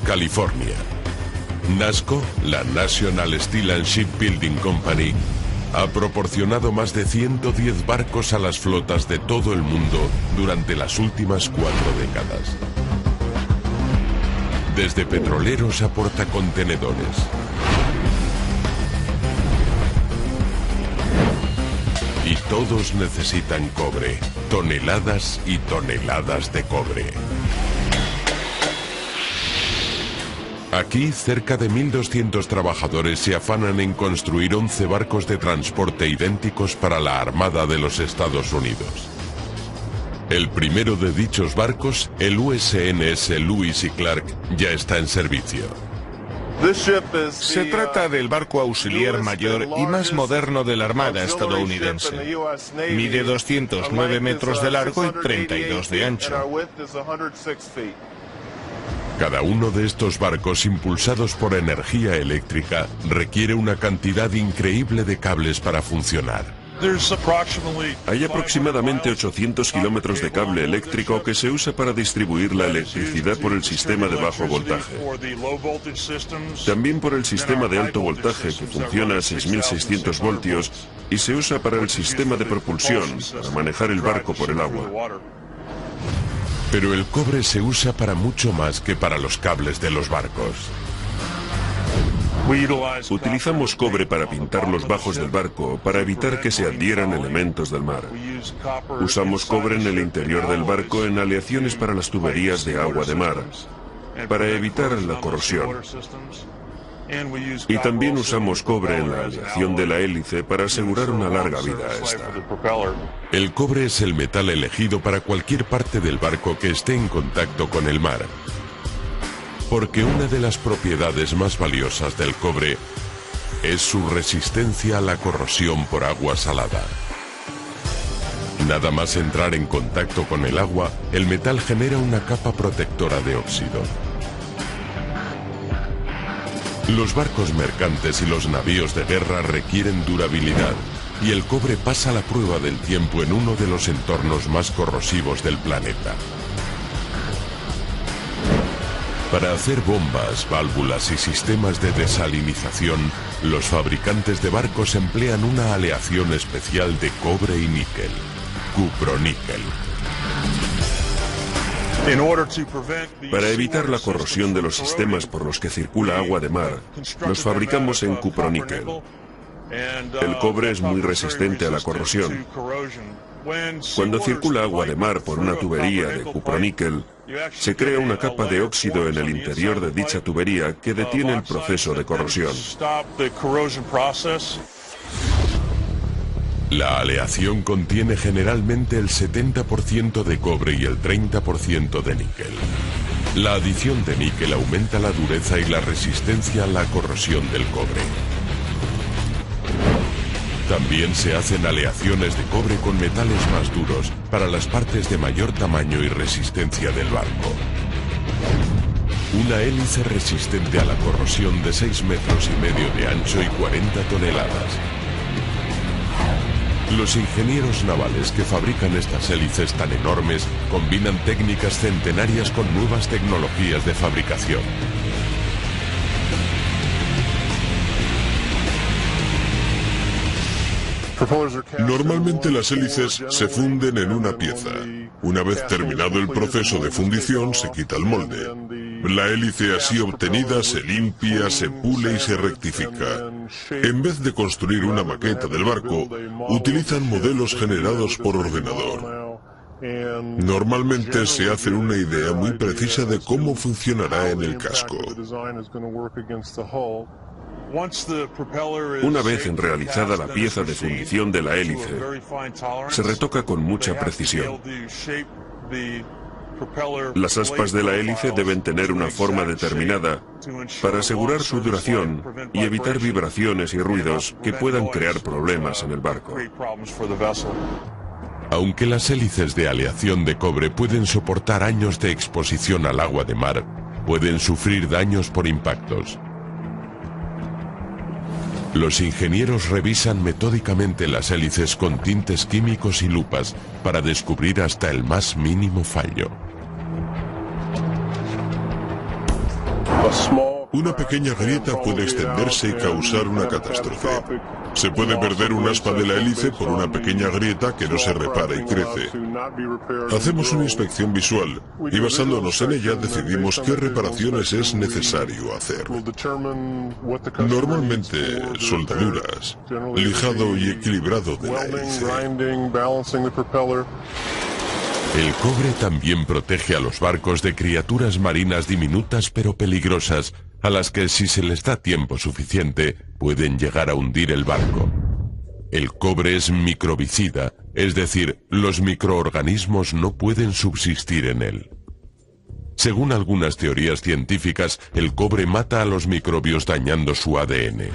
California. NASSCO, la National Steel and Shipbuilding Company, ha proporcionado más de 110 barcos a las flotas de todo el mundo durante las últimas 4 décadas. Desde petroleros a portacontenedores. Y todos necesitan cobre, toneladas y toneladas de cobre. Aquí, cerca de 1.200 trabajadores se afanan en construir 11 barcos de transporte idénticos para la Armada de los Estados Unidos. El primero de dichos barcos, el USNS Lewis y Clark, ya está en servicio. Se trata del barco auxiliar mayor y más moderno de la Armada estadounidense. Mide 209 metros de largo y 32 de ancho. Cada uno de estos barcos impulsados por energía eléctrica requiere una cantidad increíble de cables para funcionar. Hay aproximadamente 800 kilómetros de cable eléctrico que se usa para distribuir la electricidad por el sistema de bajo voltaje. También por el sistema de alto voltaje que funciona a 6.600 voltios y se usa para el sistema de propulsión, para manejar el barco por el agua. Pero el cobre se usa para mucho más que para los cables de los barcos. Utilizamos cobre para pintar los bajos del barco, para evitar que se adhieran elementos del mar. Usamos cobre en el interior del barco en aleaciones para las tuberías de agua de mar, para evitar la corrosión. Y también usamos cobre en la aleación de la hélice para asegurar una larga vida a esta. El cobre es el metal elegido para cualquier parte del barco que esté en contacto con el mar. Porque una de las propiedades más valiosas del cobre es su resistencia a la corrosión por agua salada. Nada más entrar en contacto con el agua, el metal genera una capa protectora de óxido. Los barcos mercantes y los navíos de guerra requieren durabilidad, y el cobre pasa la prueba del tiempo en uno de los entornos más corrosivos del planeta. Para hacer bombas, válvulas y sistemas de desalinización, los fabricantes de barcos emplean una aleación especial de cobre y níquel, cuproníquel. Para evitar la corrosión de los sistemas por los que circula agua de mar, los fabricamos en cuproníquel. El cobre es muy resistente a la corrosión. Cuando circula agua de mar por una tubería de cuproníquel, se crea una capa de óxido en el interior de dicha tubería que detiene el proceso de corrosión. La aleación contiene generalmente el 70% de cobre y el 30% de níquel. La adición de níquel aumenta la dureza y la resistencia a la corrosión del cobre. También se hacen aleaciones de cobre con metales más duros para las partes de mayor tamaño y resistencia del barco. Una hélice resistente a la corrosión de 6,5 metros de ancho y 40 toneladas. Los ingenieros navales que fabrican estas hélices tan enormes combinan técnicas centenarias con nuevas tecnologías de fabricación. Normalmente las hélices se funden en una pieza. Una vez terminado el proceso de fundición, se quita el molde. La hélice así obtenida se limpia, se pule y se rectifica. En vez de construir una maqueta del barco, utilizan modelos generados por ordenador. Normalmente se hace una idea muy precisa de cómo funcionará en el casco. Una vez realizada la pieza de fundición de la hélice, se retoca con mucha precisión. Las aspas de la hélice deben tener una forma determinada para asegurar su duración y evitar vibraciones y ruidos que puedan crear problemas en el barco. Aunque las hélices de aleación de cobre pueden soportar años de exposición al agua de mar, pueden sufrir daños por impactos. Los ingenieros revisan metódicamente las hélices con tintes químicos y lupas para descubrir hasta el más mínimo fallo. Una pequeña grieta puede extenderse y causar una catástrofe. Se puede perder un aspa de la hélice por una pequeña grieta que no se repara y crece. Hacemos una inspección visual y basándonos en ella decidimos qué reparaciones es necesario hacer. Normalmente soldaduras, lijado y equilibrado de la hélice. El cobre también protege a los barcos de criaturas marinas diminutas pero peligrosas, a las que si se les da tiempo suficiente pueden llegar a hundir el barco. El cobre es microbicida, es decir, los microorganismos no pueden subsistir en él. Según algunas teorías científicas, el cobre mata a los microbios dañando su ADN.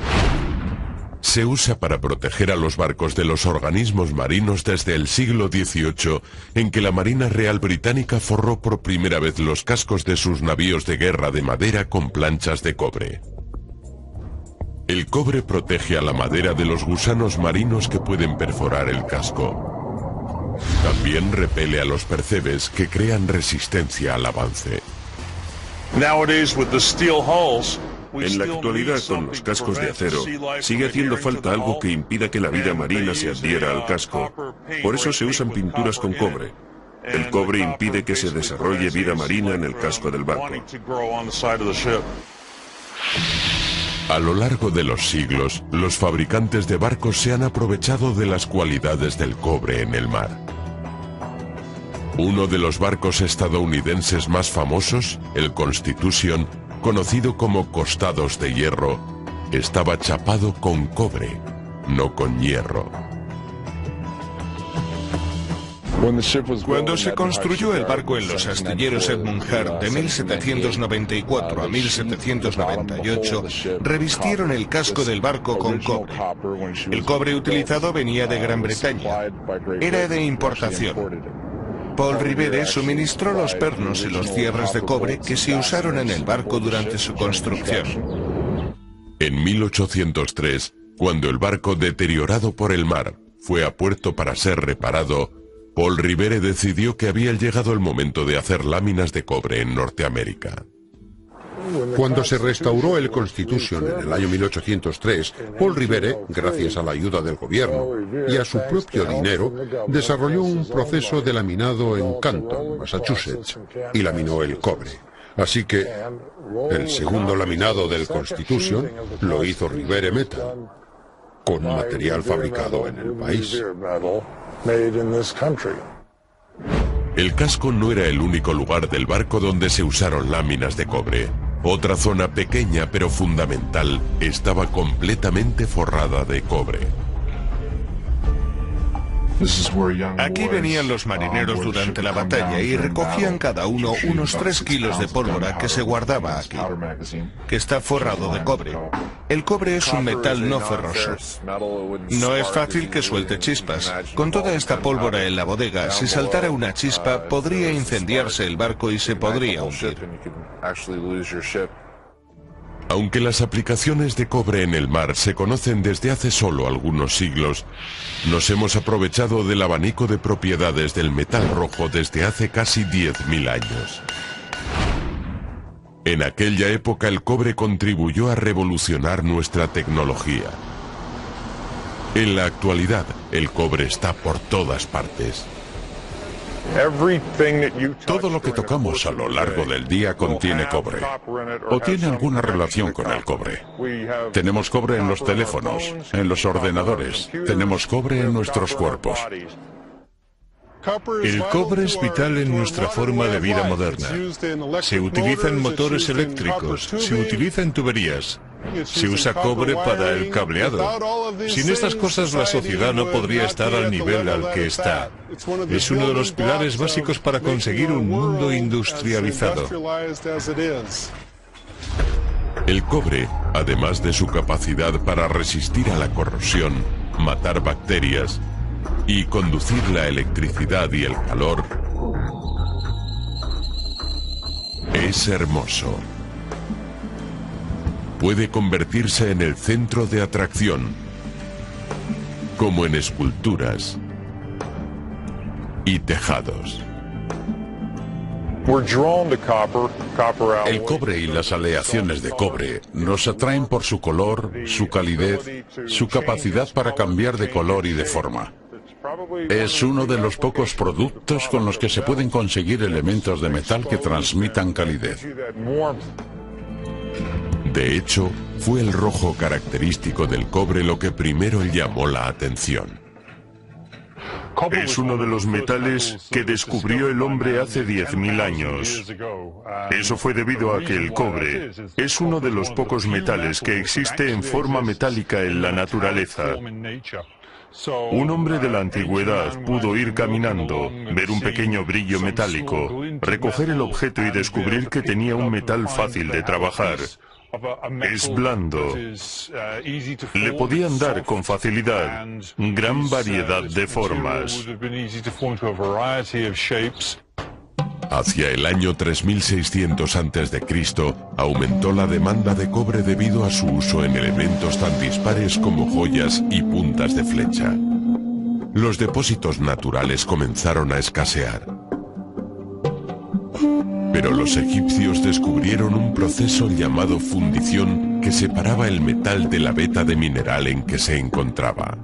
Se usa para proteger a los barcos de los organismos marinos desde el siglo XVIII, en que la Marina Real Británica forró por primera vez los cascos de sus navíos de guerra de madera con planchas de cobre. El cobre protege a la madera de los gusanos marinos que pueden perforar el casco. También repele a los percebes que crean resistencia al avance. En la actualidad, con los cascos de acero, sigue haciendo falta algo que impida que la vida marina se adhiera al casco. Por eso se usan pinturas con cobre. El cobre impide que se desarrolle vida marina en el casco del barco. A lo largo de los siglos, los fabricantes de barcos se han aprovechado de las cualidades del cobre en el mar. Uno de los barcos estadounidenses más famosos, el Constitution, conocido como costados de hierro, estaba chapado con cobre, no con hierro. Cuando se construyó el barco en los astilleros Edmund Hart de 1794 a 1798, revistieron el casco del barco con cobre. El cobre utilizado venía de Gran Bretaña. Era de importación. Paul Revere suministró los pernos y los cierres de cobre que se usaron en el barco durante su construcción. En 1803, cuando el barco, deteriorado por el mar, fue a puerto para ser reparado, Paul Revere decidió que había llegado el momento de hacer láminas de cobre en Norteamérica. Cuando se restauró el Constitution en el año 1803, Paul Revere, gracias a la ayuda del gobierno y a su propio dinero, desarrolló un proceso de laminado en Canton, Massachusetts, y laminó el cobre. Así que el segundo laminado del Constitution lo hizo Revere Metal, con material fabricado en el país. El casco no era el único lugar del barco donde se usaron láminas de cobre. Otra zona pequeña pero fundamental estaba completamente forrada de cobre. Aquí venían los marineros durante la batalla y recogían cada uno unos 3 kilos de pólvora que se guardaba aquí, que está forrado de cobre. El cobre es un metal no ferroso. No es fácil que suelte chispas. Con toda esta pólvora en la bodega, si saltara una chispa, podría incendiarse el barco y se podría hundir. Aunque las aplicaciones de cobre en el mar se conocen desde hace solo algunos siglos, nos hemos aprovechado del abanico de propiedades del metal rojo desde hace casi 10.000 años. En aquella época el cobre contribuyó a revolucionar nuestra tecnología. En la actualidad, el cobre está por todas partes. Todo lo que tocamos a lo largo del día contiene cobre, o tiene alguna relación con el cobre. Tenemos cobre en los teléfonos, en los ordenadores, tenemos cobre en nuestros cuerpos. El cobre es vital en nuestra forma de vida moderna. Se utiliza en motores eléctricos, se utiliza en tuberías. Se usa cobre para el cableado. Sin estas cosas la sociedad no podría estar al nivel al que está. Es uno de los pilares básicos para conseguir un mundo industrializado. El cobre, además de su capacidad para resistir a la corrosión, matar bacterias y conducir la electricidad y el calor, es hermoso. Puede convertirse en el centro de atracción, como en esculturas y tejados. El cobre y las aleaciones de cobre nos atraen por su color, su calidez, su capacidad para cambiar de color y de forma. Es uno de los pocos productos con los que se pueden conseguir elementos de metal que transmitan calidez. De hecho, fue el rojo característico del cobre lo que primero llamó la atención. Es uno de los metales que descubrió el hombre hace 10.000 años. Eso fue debido a que el cobre es uno de los pocos metales que existe en forma metálica en la naturaleza. Un hombre de la antigüedad pudo ir caminando, ver un pequeño brillo metálico, recoger el objeto y descubrir que tenía un metal fácil de trabajar. Es blando. Le podían dar con facilidad gran variedad de formas. Hacia el año 3600 a.C. aumentó la demanda de cobre debido a su uso en elementos tan dispares como joyas y puntas de flecha. Los depósitos naturales comenzaron a escasear. Pero los egipcios descubrieron un proceso llamado fundición que separaba el metal de la veta de mineral en que se encontraba.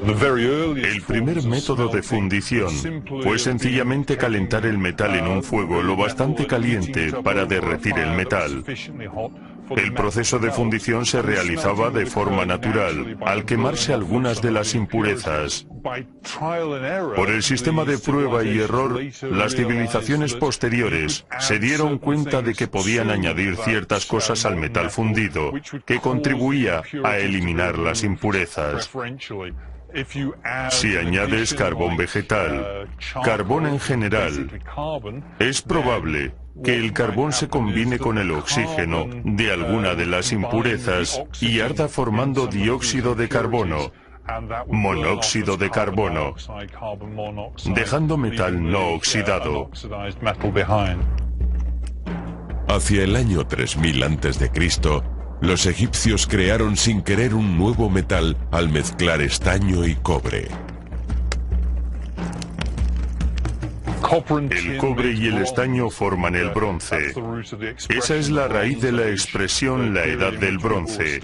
El primer método de fundición fue sencillamente calentar el metal en un fuego lo bastante caliente para derretir el metal. El proceso de fundición se realizaba de forma natural, al quemarse algunas de las impurezas. Por el sistema de prueba y error, las civilizaciones posteriores se dieron cuenta de que podían añadir ciertas cosas al metal fundido, que contribuía a eliminar las impurezas. Si añades carbón vegetal, carbón en general, es probable que el carbón se combine con el oxígeno de alguna de las impurezas y arda formando dióxido de carbono, monóxido de carbono, dejando metal no oxidado. Hacia el año 3000 a.C., los egipcios crearon sin querer un nuevo metal al mezclar estaño y cobre. El cobre y el estaño forman el bronce. Esa es la raíz de la expresión la Edad del Bronce,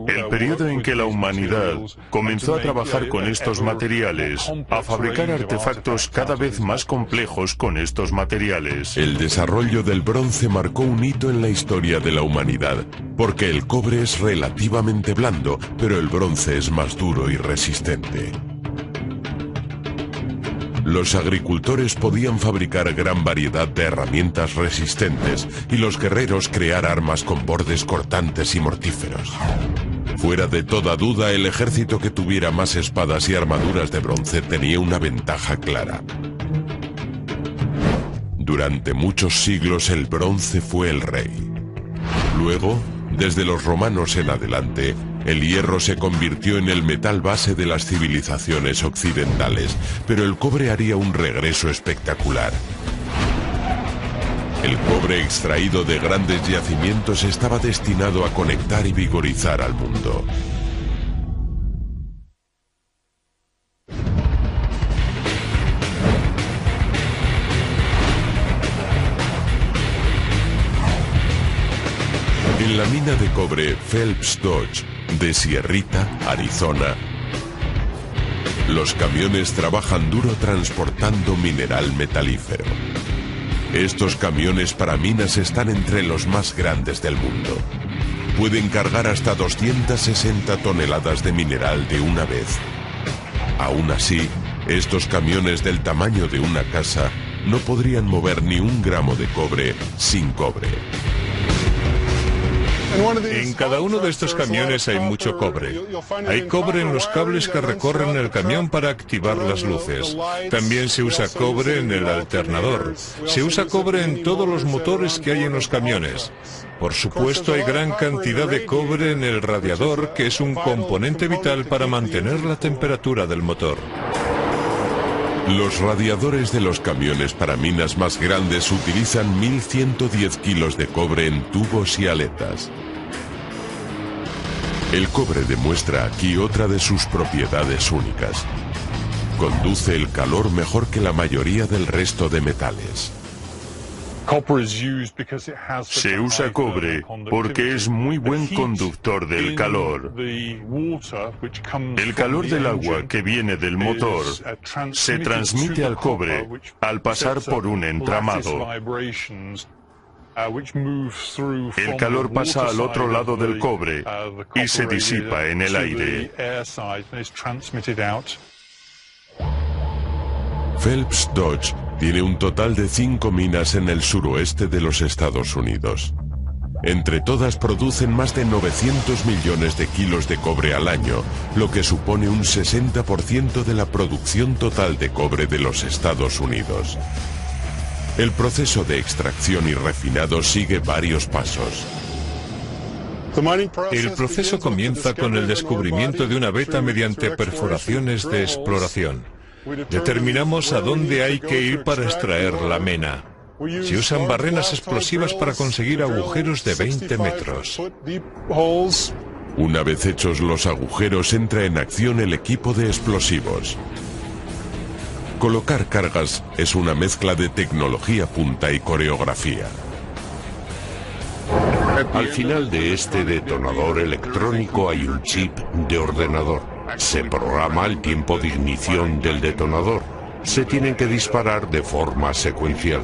el periodo en que la humanidad comenzó a trabajar con estos materiales, a fabricar artefactos cada vez más complejos con estos materiales. El desarrollo del bronce marcó un hito en la historia de la humanidad, porque el cobre es relativamente blando, pero el bronce es más duro y resistente. Los agricultores podían fabricar gran variedad de herramientas resistentes y los guerreros crear armas con bordes cortantes y mortíferos. Fuera de toda duda, el ejército que tuviera más espadas y armaduras de bronce tenía una ventaja clara. Durante muchos siglos el bronce fue el rey. Luego, desde los romanos en adelante, el hierro se convirtió en el metal base de las civilizaciones occidentales, pero el cobre haría un regreso espectacular. El cobre extraído de grandes yacimientos estaba destinado a conectar y vigorizar al mundo. En la mina de cobre Phelps Dodge, de Sierrita, Arizona, los camiones trabajan duro transportando mineral metalífero. Estos camiones para minas están entre los más grandes del mundo. Pueden cargar hasta 260 toneladas de mineral de una vez. Aún así, estos camiones del tamaño de una casa no podrían mover ni un gramo de cobre sin cobre. En cada uno de estos camiones hay mucho cobre. Hay cobre en los cables que recorren el camión para activar las luces. También se usa cobre en el alternador. Se usa cobre en todos los motores que hay en los camiones. Por supuesto, hay gran cantidad de cobre en el radiador, que es un componente vital para mantener la temperatura del motor. Los radiadores de los camiones para minas más grandes utilizan 1110 kilos de cobre en tubos y aletas. El cobre demuestra aquí otra de sus propiedades únicas. conduce el calor mejor que la mayoría del resto de metales. Se usa cobre porque es muy buen conductor del calor. El calor del agua que viene del motor se transmite al cobre al pasar por un entramado. El calor pasa al otro lado del cobre y se disipa en el aire. Phelps Dodge tiene un total de 5 minas en el suroeste de los Estados Unidos. Entre todas producen más de 900 millones de kilos de cobre al año, lo que supone un 60% de la producción total de cobre de los Estados Unidos. El proceso de extracción y refinado sigue varios pasos. El proceso comienza con el descubrimiento de una veta mediante perforaciones de exploración. Determinamos a dónde hay que ir para extraer la mena. Se usan barrenas explosivas para conseguir agujeros de 20 metros. Una vez hechos los agujeros, entra en acción el equipo de explosivos. Colocar cargas es una mezcla de tecnología punta y coreografía. Al final de este detonador electrónico hay un chip de ordenador. Se programa el tiempo de ignición del detonador. Se tienen que disparar de forma secuencial.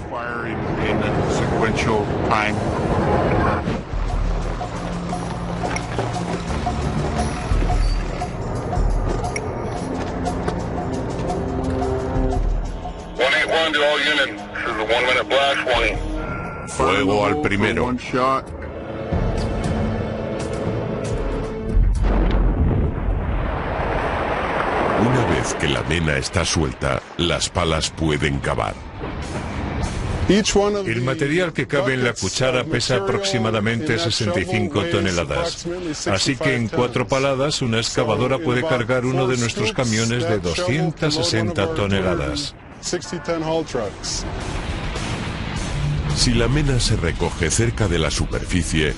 Fuego al primero. Una vez que la mena está suelta, las palas pueden cavar. El material que cabe en la cuchara pesa aproximadamente 65 toneladas. Así que en 4 paladas una excavadora puede cargar uno de nuestros camiones de 260 toneladas. Si la mena se recoge cerca de la superficie,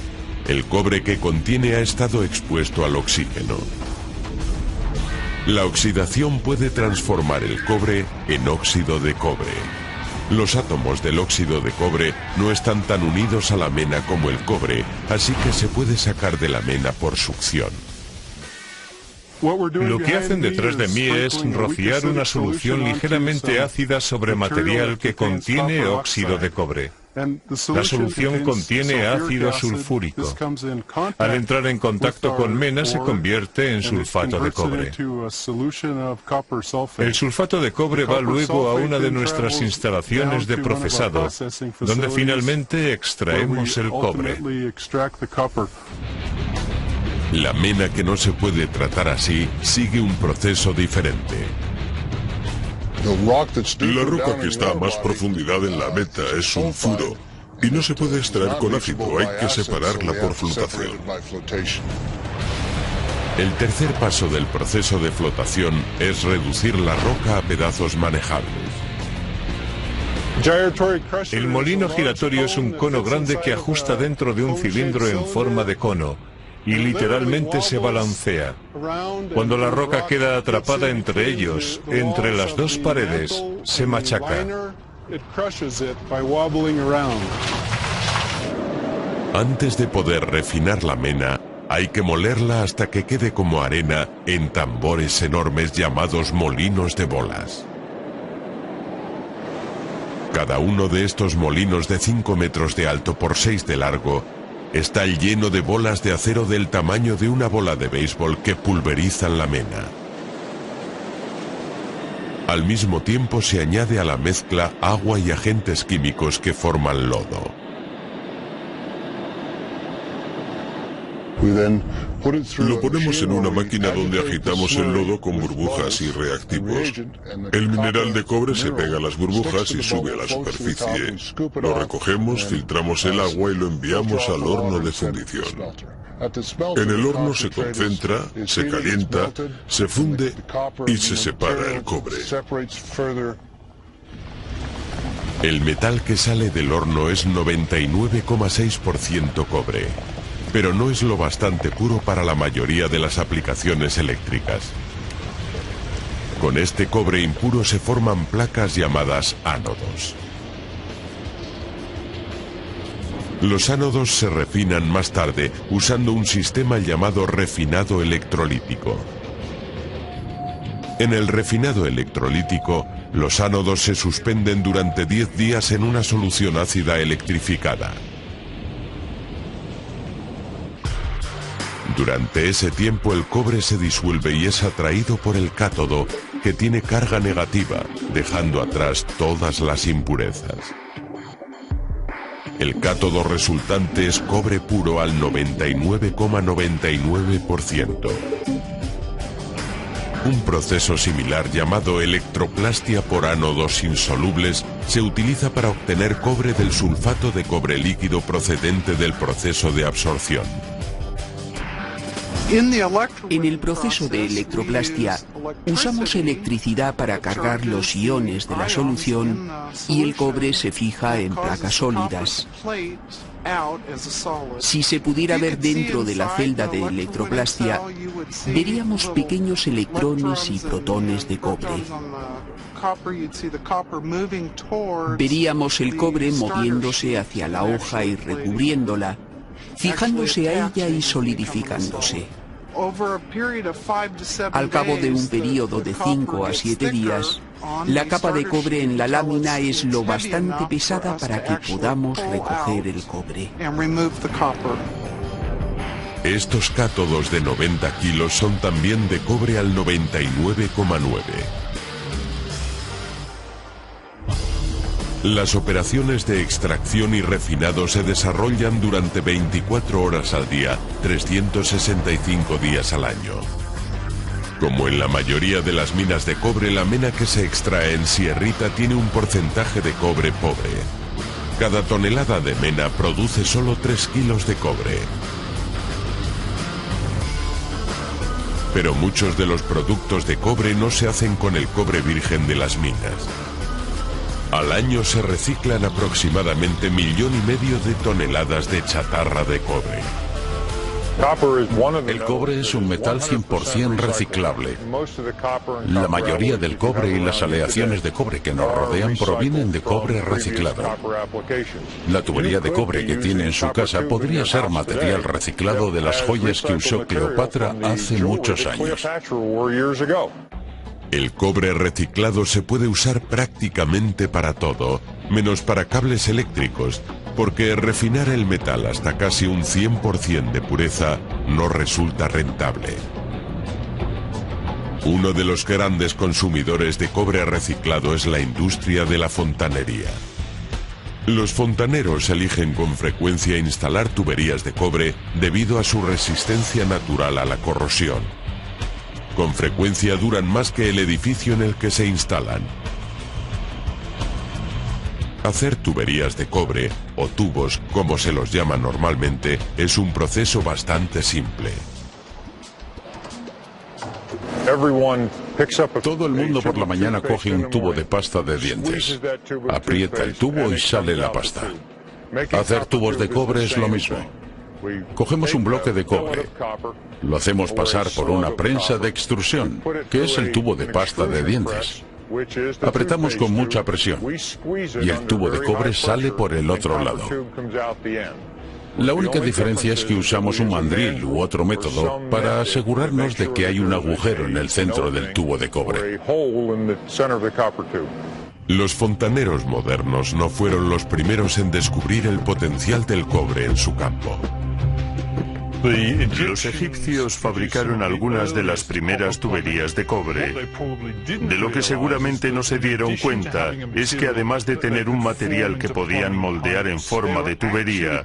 el cobre que contiene ha estado expuesto al oxígeno. La oxidación puede transformar el cobre en óxido de cobre. Los átomos del óxido de cobre no están tan unidos a la mena como el cobre, así que se puede sacar de la mena por succión. Lo que hacen detrás de mí es rociar una solución ligeramente ácida sobre material que contiene óxido de cobre. La solución contiene ácido sulfúrico. Al entrar en contacto con mena se convierte en sulfato de cobre. El sulfato de cobre va luego a una de nuestras instalaciones de procesado, donde finalmente extraemos el cobre. La mena que no se puede tratar así sigue un proceso diferente. La roca que está a más profundidad en la meta es sulfuro y no se puede extraer con ácido, hay que separarla por flotación. El tercer paso del proceso de flotación es reducir la roca a pedazos manejables. El molino giratorio es un cono grande que ajusta dentro de un cilindro en forma de cono y literalmente se balancea. Cuando la roca queda atrapada entre ellos, entre las dos paredes, se machaca. Antes de poder refinar la mena, hay que molerla hasta que quede como arena en tambores enormes llamados molinos de bolas. Cada uno de estos molinos de 5 metros de alto por 6 de largo está lleno de bolas de acero del tamaño de una bola de béisbol que pulverizan la mena. Al mismo tiempo se añade a la mezcla agua y agentes químicos que forman lodo. Lo ponemos en una máquina donde agitamos el lodo con burbujas y reactivos. El mineral de cobre se pega a las burbujas y sube a la superficie. Lo recogemos, filtramos el agua y lo enviamos al horno de fundición. En el horno se concentra, se calienta, se funde y se separa el cobre. El metal que sale del horno es 99,6% cobre. Pero no es lo bastante puro para la mayoría de las aplicaciones eléctricas. Con este cobre impuro se forman placas llamadas ánodos. Los ánodos se refinan más tarde usando un sistema llamado refinado electrolítico. En el refinado electrolítico, los ánodos se suspenden durante 10 días en una solución ácida electrificada. Durante ese tiempo el cobre se disuelve y es atraído por el cátodo, que tiene carga negativa, dejando atrás todas las impurezas. El cátodo resultante es cobre puro al 99,99%. Un proceso similar llamado electroplastia por ánodos insolubles se utiliza para obtener cobre del sulfato de cobre líquido procedente del proceso de absorción. En el proceso de electroplastia usamos electricidad para cargar los iones de la solución y el cobre se fija en placas sólidas. Si se pudiera ver dentro de la celda de electroplastia, veríamos pequeños electrones y protones de cobre. Veríamos el cobre moviéndose hacia la hoja y recubriéndola, fijándose a ella y solidificándose. Al cabo de un periodo de 5 a 7 días, la capa de cobre en la lámina es lo bastante pesada para que podamos recoger el cobre. Estos cátodos de 90 kilos son también de cobre al 99,9. Las operaciones de extracción y refinado se desarrollan durante 24 horas al día, 365 días al año. Como en la mayoría de las minas de cobre, la mena que se extrae en Sierrita tiene un porcentaje de cobre pobre. Cada tonelada de mena produce solo 3 kilos de cobre. Pero muchos de los productos de cobre no se hacen con el cobre virgen de las minas. Al año se reciclan aproximadamente 1,5 millones de toneladas de chatarra de cobre. El cobre es un metal 100% reciclable. La mayoría del cobre y las aleaciones de cobre que nos rodean provienen de cobre reciclado. La tubería de cobre que tiene en su casa podría ser material reciclado de las joyas que usó Cleopatra hace muchos años. El cobre reciclado se puede usar prácticamente para todo, menos para cables eléctricos, porque refinar el metal hasta casi un 100% de pureza no resulta rentable. Uno de los grandes consumidores de cobre reciclado es la industria de la fontanería. Los fontaneros eligen con frecuencia instalar tuberías de cobre debido a su resistencia natural a la corrosión. Con frecuencia duran más que el edificio en el que se instalan. Hacer tuberías de cobre, o tubos, como se los llama normalmente, es un proceso bastante simple. Todo el mundo por la mañana coge un tubo de pasta de dientes. Aprieta el tubo y sale la pasta. Hacer tubos de cobre es lo mismo. Cogemos un bloque de cobre, lo hacemos pasar por una prensa de extrusión, que es el tubo de pasta de dientes. Apretamos con mucha presión y el tubo de cobre sale por el otro lado. La única diferencia es que usamos un mandril u otro método para asegurarnos de que hay un agujero en el centro del tubo de cobre. Los fontaneros modernos no fueron los primeros en descubrir el potencial del cobre en su campo. Los egipcios fabricaron algunas de las primeras tuberías de cobre. De lo que seguramente no se dieron cuenta es que además de tener un material que podían moldear en forma de tubería,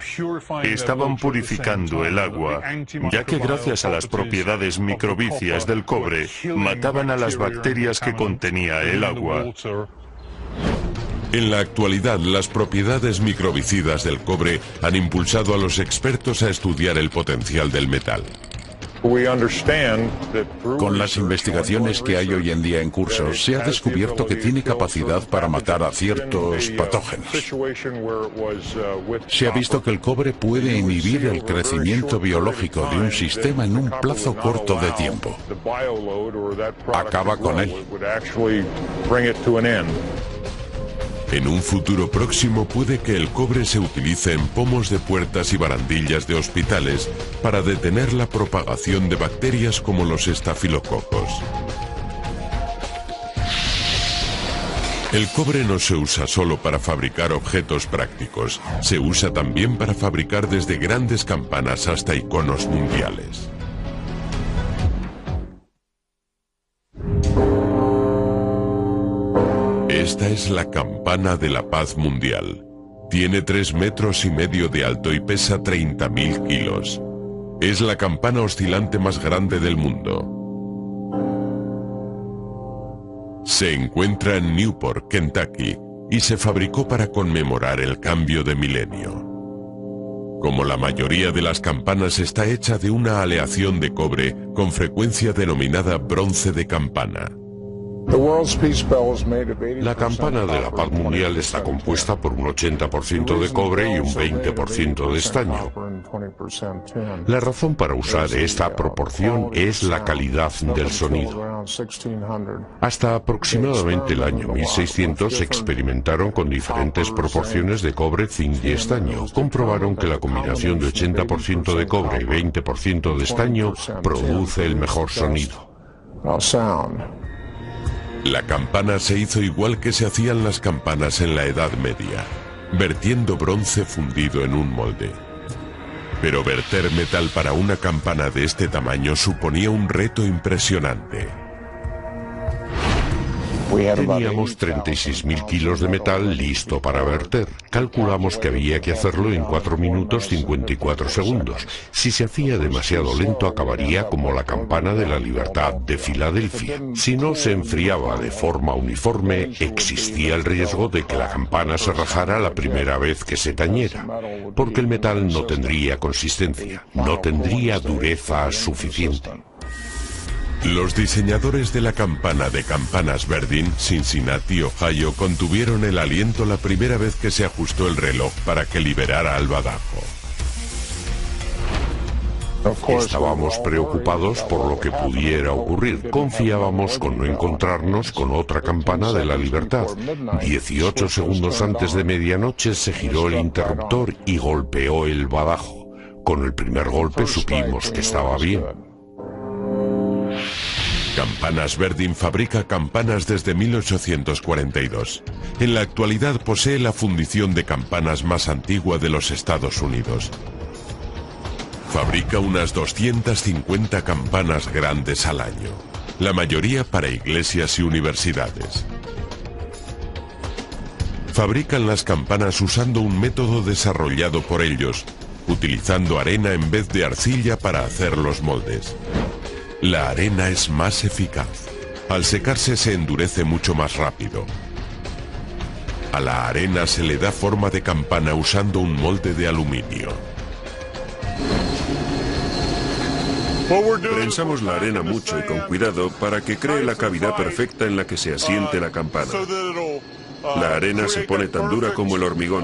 estaban purificando el agua, ya que gracias a las propiedades microbicias del cobre, mataban a las bacterias que contenía el agua. En la actualidad, las propiedades microbicidas del cobre han impulsado a los expertos a estudiar el potencial del metal. Con las investigaciones que hay hoy en día en curso, se ha descubierto que tiene capacidad para matar a ciertos patógenos. Se ha visto que el cobre puede inhibir el crecimiento biológico de un sistema en un plazo corto de tiempo. Acaba con él. En un futuro próximo puede que el cobre se utilice en pomos de puertas y barandillas de hospitales para detener la propagación de bacterias como los estafilococos. El cobre no se usa solo para fabricar objetos prácticos, se usa también para fabricar desde grandes campanas hasta iconos mundiales. Esta es la campana de la paz mundial. Tiene 3,5 metros de alto y pesa 30.000 kilos. Es la campana oscilante más grande del mundo. Se encuentra en Newport, Kentucky, y se fabricó para conmemorar el cambio de milenio. Como la mayoría de las campanas está hecha de una aleación de cobre, con frecuencia denominada bronce de campana. La campana de la paz mundial está compuesta por un 80% de cobre y un 20% de estaño. La razón para usar esta proporción es la calidad del sonido. Hasta aproximadamente el año 1600 experimentaron con diferentes proporciones de cobre, zinc y estaño. Comprobaron que la combinación de 80% de cobre y 20% de estaño produce el mejor sonido. La campana se hizo igual que se hacían las campanas en la Edad Media, vertiendo bronce fundido en un molde. Pero verter metal para una campana de este tamaño suponía un reto impresionante. Teníamos 36.000 kilos de metal listo para verter. Calculamos que había que hacerlo en 4 minutos 54 segundos. Si se hacía demasiado lento, acabaría como la campana de la Libertad de Filadelfia. Si no se enfriaba de forma uniforme, existía el riesgo de que la campana se rajara la primera vez que se tañera, porque el metal no tendría consistencia, no tendría dureza suficiente. Los diseñadores de la campana de Campanas Verdin, Cincinnati, Ohio, contuvieron el aliento la primera vez que se ajustó el reloj para que liberara al badajo. Estábamos preocupados por lo que pudiera ocurrir. Confiábamos con no encontrarnos con otra campana de la Libertad. 18 segundos antes de medianoche se giró el interruptor y golpeó el badajo. Con el primer golpe supimos que estaba bien. Campanas Verdin fabrica campanas desde 1842. En la actualidad posee la fundición de campanas más antigua de los Estados Unidos. Fabrica unas 250 campanas grandes al año, la mayoría para iglesias y universidades. Fabrican las campanas usando un método desarrollado por ellos, utilizando arena en vez de arcilla para hacer los moldes. La arena es más eficaz. Al secarse se endurece mucho más rápido. A la arena se le da forma de campana usando un molde de aluminio. Prensamos la arena mucho y con cuidado para que cree la cavidad perfecta en la que se asiente la campana. La arena se pone tan dura como el hormigón.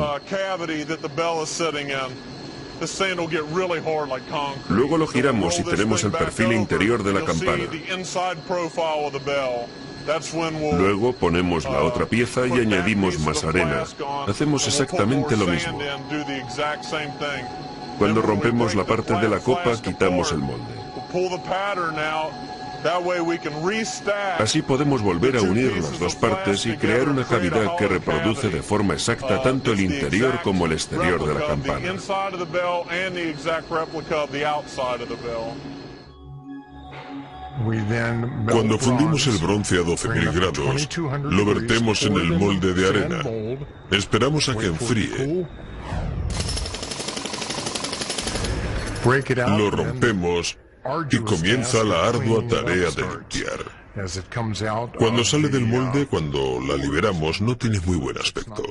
Luego lo giramos y tenemos el perfil interior de la campana. Luego ponemos la otra pieza y añadimos más arena. Hacemos exactamente lo mismo. Cuando rompemos la parte de la copa, quitamos el molde. Así podemos volver a unir las dos partes y crear una cavidad que reproduce de forma exacta tanto el interior como el exterior de la campana. Cuando fundimos el bronce a 12.000 grados, lo vertemos en el molde de arena. Esperamos a que enfríe. Lo rompemos y comienza la ardua tarea de limpiar. Cuando sale del molde, cuando la liberamos, no tiene muy buen aspecto.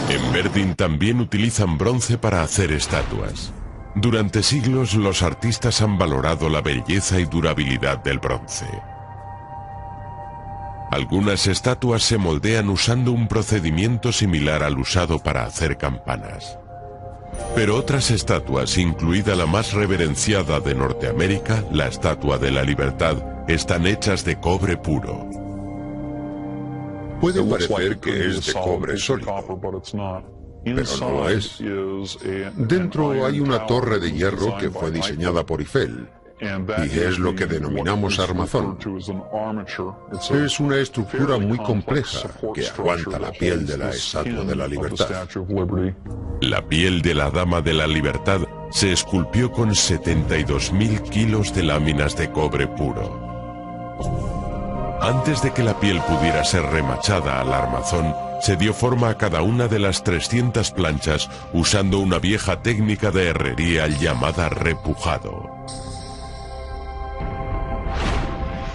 En Verdin también utilizan bronce para hacer estatuas. Durante siglos los artistas han valorado la belleza y durabilidad del bronce. Algunas estatuas se moldean usando un procedimiento similar al usado para hacer campanas. Pero otras estatuas, incluida la más reverenciada de Norteamérica, la Estatua de la Libertad, están hechas de cobre puro. Puede parecer que es de cobre sólido, pero no lo es. Dentro hay una torre de hierro que fue diseñada por Eiffel, y es lo que denominamos armazón. Es una estructura muy compleja que aguanta la piel de la Estatua de la Libertad. La piel de la Dama de la Libertad se esculpió con 72.000 kilos de láminas de cobre puro. Antes de que la piel pudiera ser remachada al armazón, se dio forma a cada una de las 300 planchas usando una vieja técnica de herrería llamada repujado.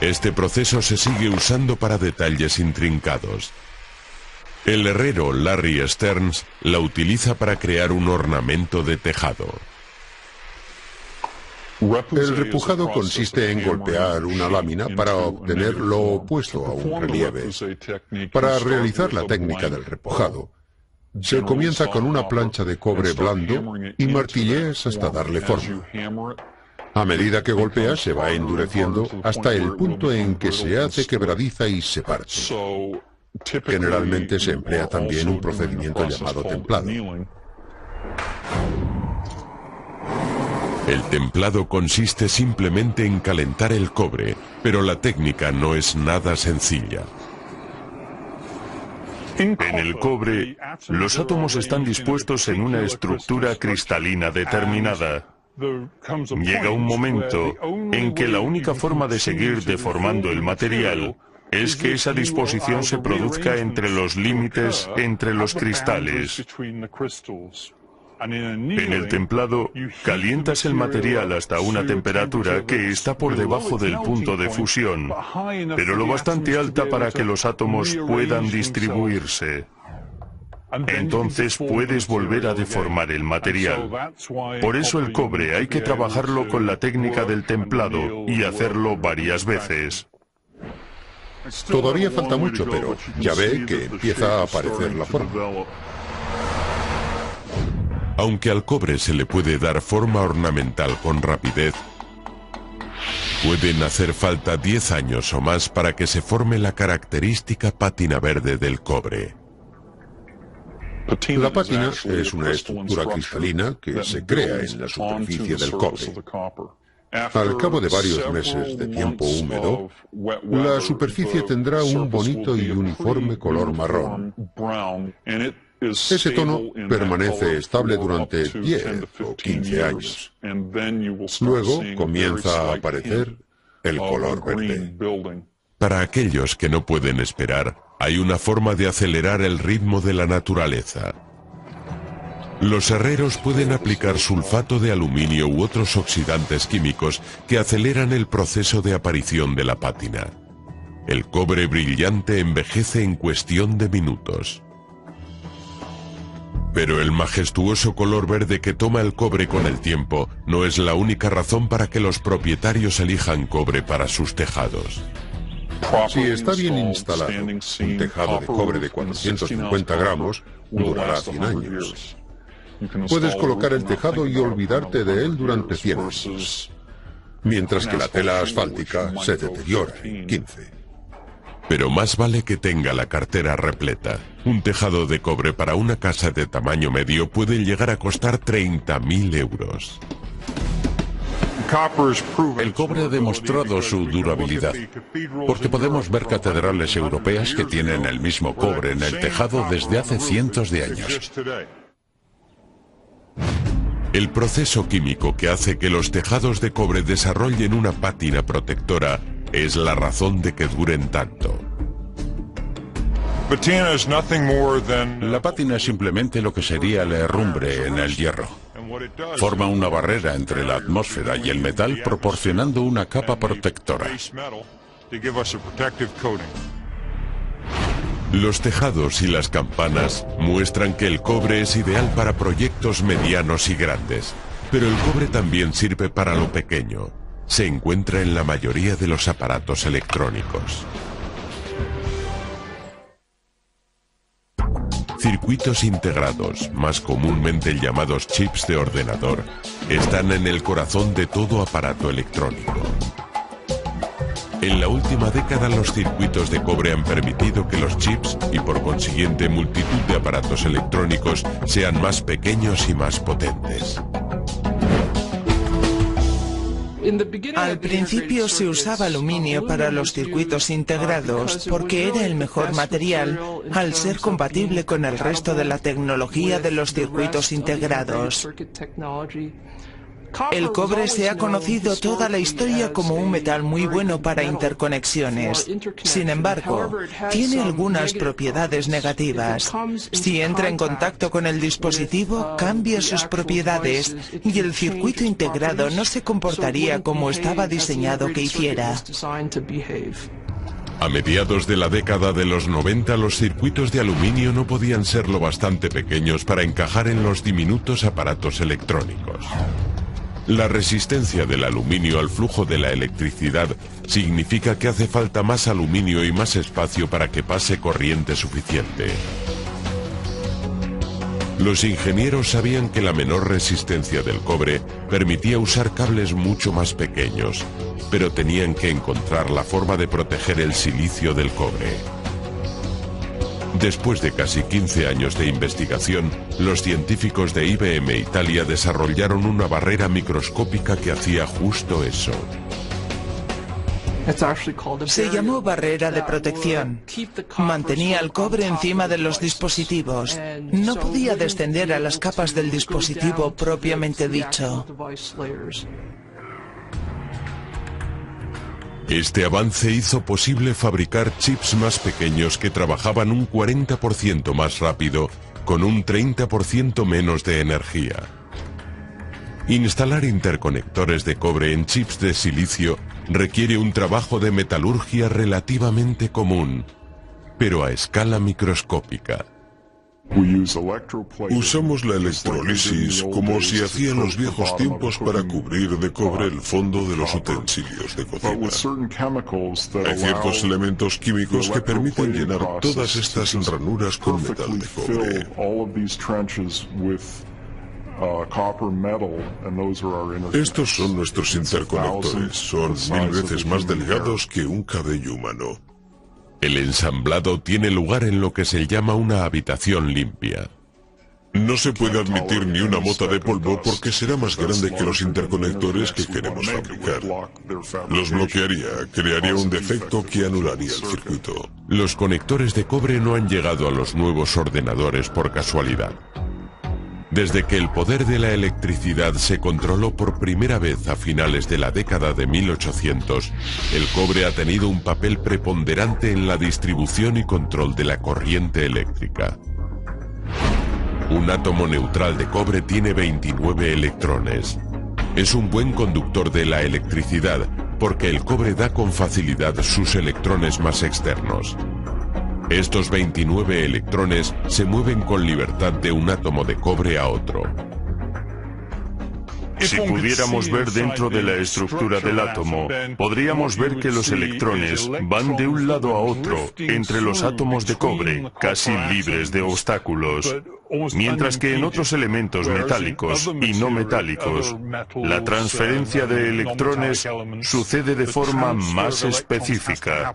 Este proceso se sigue usando para detalles intrincados. El herrero Larry Stearns la utiliza para crear un ornamento de tejado. El repujado consiste en golpear una lámina para obtener lo opuesto a un relieve. Para realizar la técnica del repujado, se comienza con una plancha de cobre blando y martilleas hasta darle forma. A medida que golpeas se va endureciendo hasta el punto en que se hace quebradiza y se parte. Generalmente se emplea también un procedimiento llamado templado. El templado consiste simplemente en calentar el cobre, pero la técnica no es nada sencilla. En el cobre, los átomos están dispuestos en una estructura cristalina determinada. Llega un momento en que la única forma de seguir deformando el material es que esa disposición se produzca entre los límites entre los cristales. En el templado, calientas el material hasta una temperatura que está por debajo del punto de fusión, pero lo bastante alta para que los átomos puedan distribuirse. Entonces puedes volver a deformar el material. Por eso el cobre hay que trabajarlo con la técnica del templado y hacerlo varias veces. Todavía falta mucho, pero ya ve que empieza a aparecer la forma. Aunque al cobre se le puede dar forma ornamental con rapidez, pueden hacer falta 10 años o más para que se forme la característica pátina verde del cobre. La pátina es una estructura cristalina que se crea en la superficie del cobre. Al cabo de varios meses de tiempo húmedo, la superficie tendrá un bonito y uniforme color marrón. Ese tono permanece estable durante 10 o 15 años. Luego comienza a aparecer el color verde. Para aquellos que no pueden esperar, hay una forma de acelerar el ritmo de la naturaleza. Los herreros pueden aplicar sulfato de aluminio u otros oxidantes químicos que aceleran el proceso de aparición de la pátina. El cobre brillante envejece en cuestión de minutos. Pero el majestuoso color verde que toma el cobre con el tiempo no es la única razón para que los propietarios elijan cobre para sus tejados. Si está bien instalado, un tejado de cobre de 450 gramos durará 100 años. Puedes colocar el tejado y olvidarte de él durante 100 años, mientras que la tela asfáltica se deteriora en 15. Pero más vale que tenga la cartera repleta. Un tejado de cobre para una casa de tamaño medio puede llegar a costar 30.000 euros. El cobre ha demostrado su durabilidad, porque podemos ver catedrales europeas que tienen el mismo cobre en el tejado desde hace cientos de años. El proceso químico que hace que los tejados de cobre desarrollen una pátina protectora es la razón de que duren tanto. La pátina es simplemente lo que sería la herrumbre en el hierro. Forma una barrera entre la atmósfera y el metal, proporcionando una capa protectora. Los tejados y las campanas muestran que el cobre es ideal para proyectos medianos y grandes. Pero el cobre también sirve para lo pequeño. Se encuentra en la mayoría de los aparatos electrónicos. Circuitos integrados, más comúnmente llamados chips de ordenador, están en el corazón de todo aparato electrónico. En la última década los circuitos de cobre han permitido que los chips, y por consiguiente multitud de aparatos electrónicos, sean más pequeños y más potentes. Al principio se usaba aluminio para los circuitos integrados porque era el mejor material al ser compatible con el resto de la tecnología de los circuitos integrados. El cobre se ha conocido toda la historia como un metal muy bueno para interconexiones. Sin embargo, tiene algunas propiedades negativas. Si entra en contacto con el dispositivo, cambia sus propiedades y el circuito integrado no se comportaría como estaba diseñado que hiciera. A mediados de la década de los 90, los circuitos de aluminio no podían ser lo bastante pequeños para encajar en los diminutos aparatos electrónicos. La resistencia del aluminio al flujo de la electricidad significa que hace falta más aluminio y más espacio para que pase corriente suficiente. Los ingenieros sabían que la menor resistencia del cobre permitía usar cables mucho más pequeños, pero tenían que encontrar la forma de proteger el silicio del cobre. Después de casi 15 años de investigación, los científicos de IBM Italia desarrollaron una barrera microscópica que hacía justo eso. Se llamó barrera de protección. Mantenía el cobre encima de los dispositivos. No podía descender a las capas del dispositivo propiamente dicho. Este avance hizo posible fabricar chips más pequeños que trabajaban un 40% más rápido, con un 30% menos de energía. Instalar interconectores de cobre en chips de silicio requiere un trabajo de metalurgia relativamente común, pero a escala microscópica. Usamos la electrólisis como se hacía en los viejos tiempos para cubrir de cobre el fondo de los utensilios de cocina. Hay ciertos elementos químicos que permiten llenar todas estas ranura con metal de cobre. Estos son nuestros interconectores. Son 1000 veces más delgados que un cabello humano. El ensamblado tiene lugar en lo que se llama una habitación limpia. No se puede admitir ni una mota de polvo porque será más grande que los interconectores que queremos fabricar. Los bloquearía, crearía un defecto que anularía el circuito. Los conectores de cobre no han llegado a los nuevos ordenadores por casualidad. Desde que el poder de la electricidad se controló por primera vez a finales de la década de 1800, el cobre ha tenido un papel preponderante en la distribución y control de la corriente eléctrica. Un átomo neutral de cobre tiene 29 electrones. Es un buen conductor de la electricidad porque el cobre da con facilidad sus electrones más externos. Estos 29 electrones se mueven con libertad de un átomo de cobre a otro. Si pudiéramos ver dentro de la estructura del átomo, podríamos ver que los electrones van de un lado a otro entre los átomos de cobre, casi libres de obstáculos. Mientras que en otros elementos metálicos y no metálicos, la transferencia de electrones sucede de forma más específica.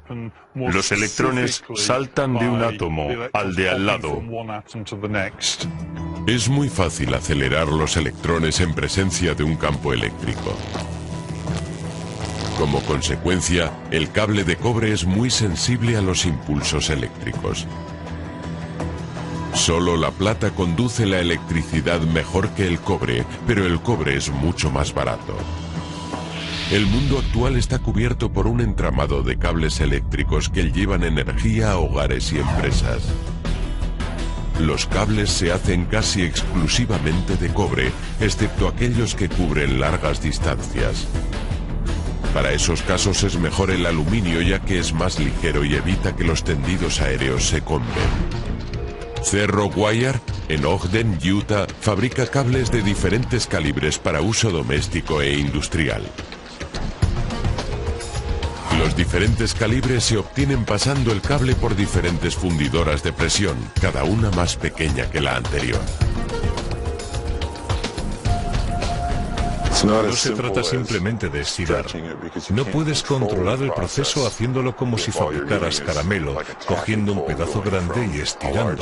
Los electrones saltan de un átomo al de al lado. Es muy fácil acelerar los electrones en presencia de un campo eléctrico. Como consecuencia, el cable de cobre es muy sensible a los impulsos eléctricos. Solo la plata conduce la electricidad mejor que el cobre, pero el cobre es mucho más barato. El mundo actual está cubierto por un entramado de cables eléctricos que llevan energía a hogares y empresas. Los cables se hacen casi exclusivamente de cobre, excepto aquellos que cubren largas distancias. Para esos casos es mejor el aluminio ya que es más ligero y evita que los tendidos aéreos se comben. Cerro Wire, en Ogden, Utah, fabrica cables de diferentes calibres para uso doméstico e industrial. Los diferentes calibres se obtienen pasando el cable por diferentes fundidoras de presión, cada una más pequeña que la anterior. No se trata simplemente de estirar. No puedes controlar el proceso haciéndolo como si fabricaras caramelo, cogiendo un pedazo grande y estirando.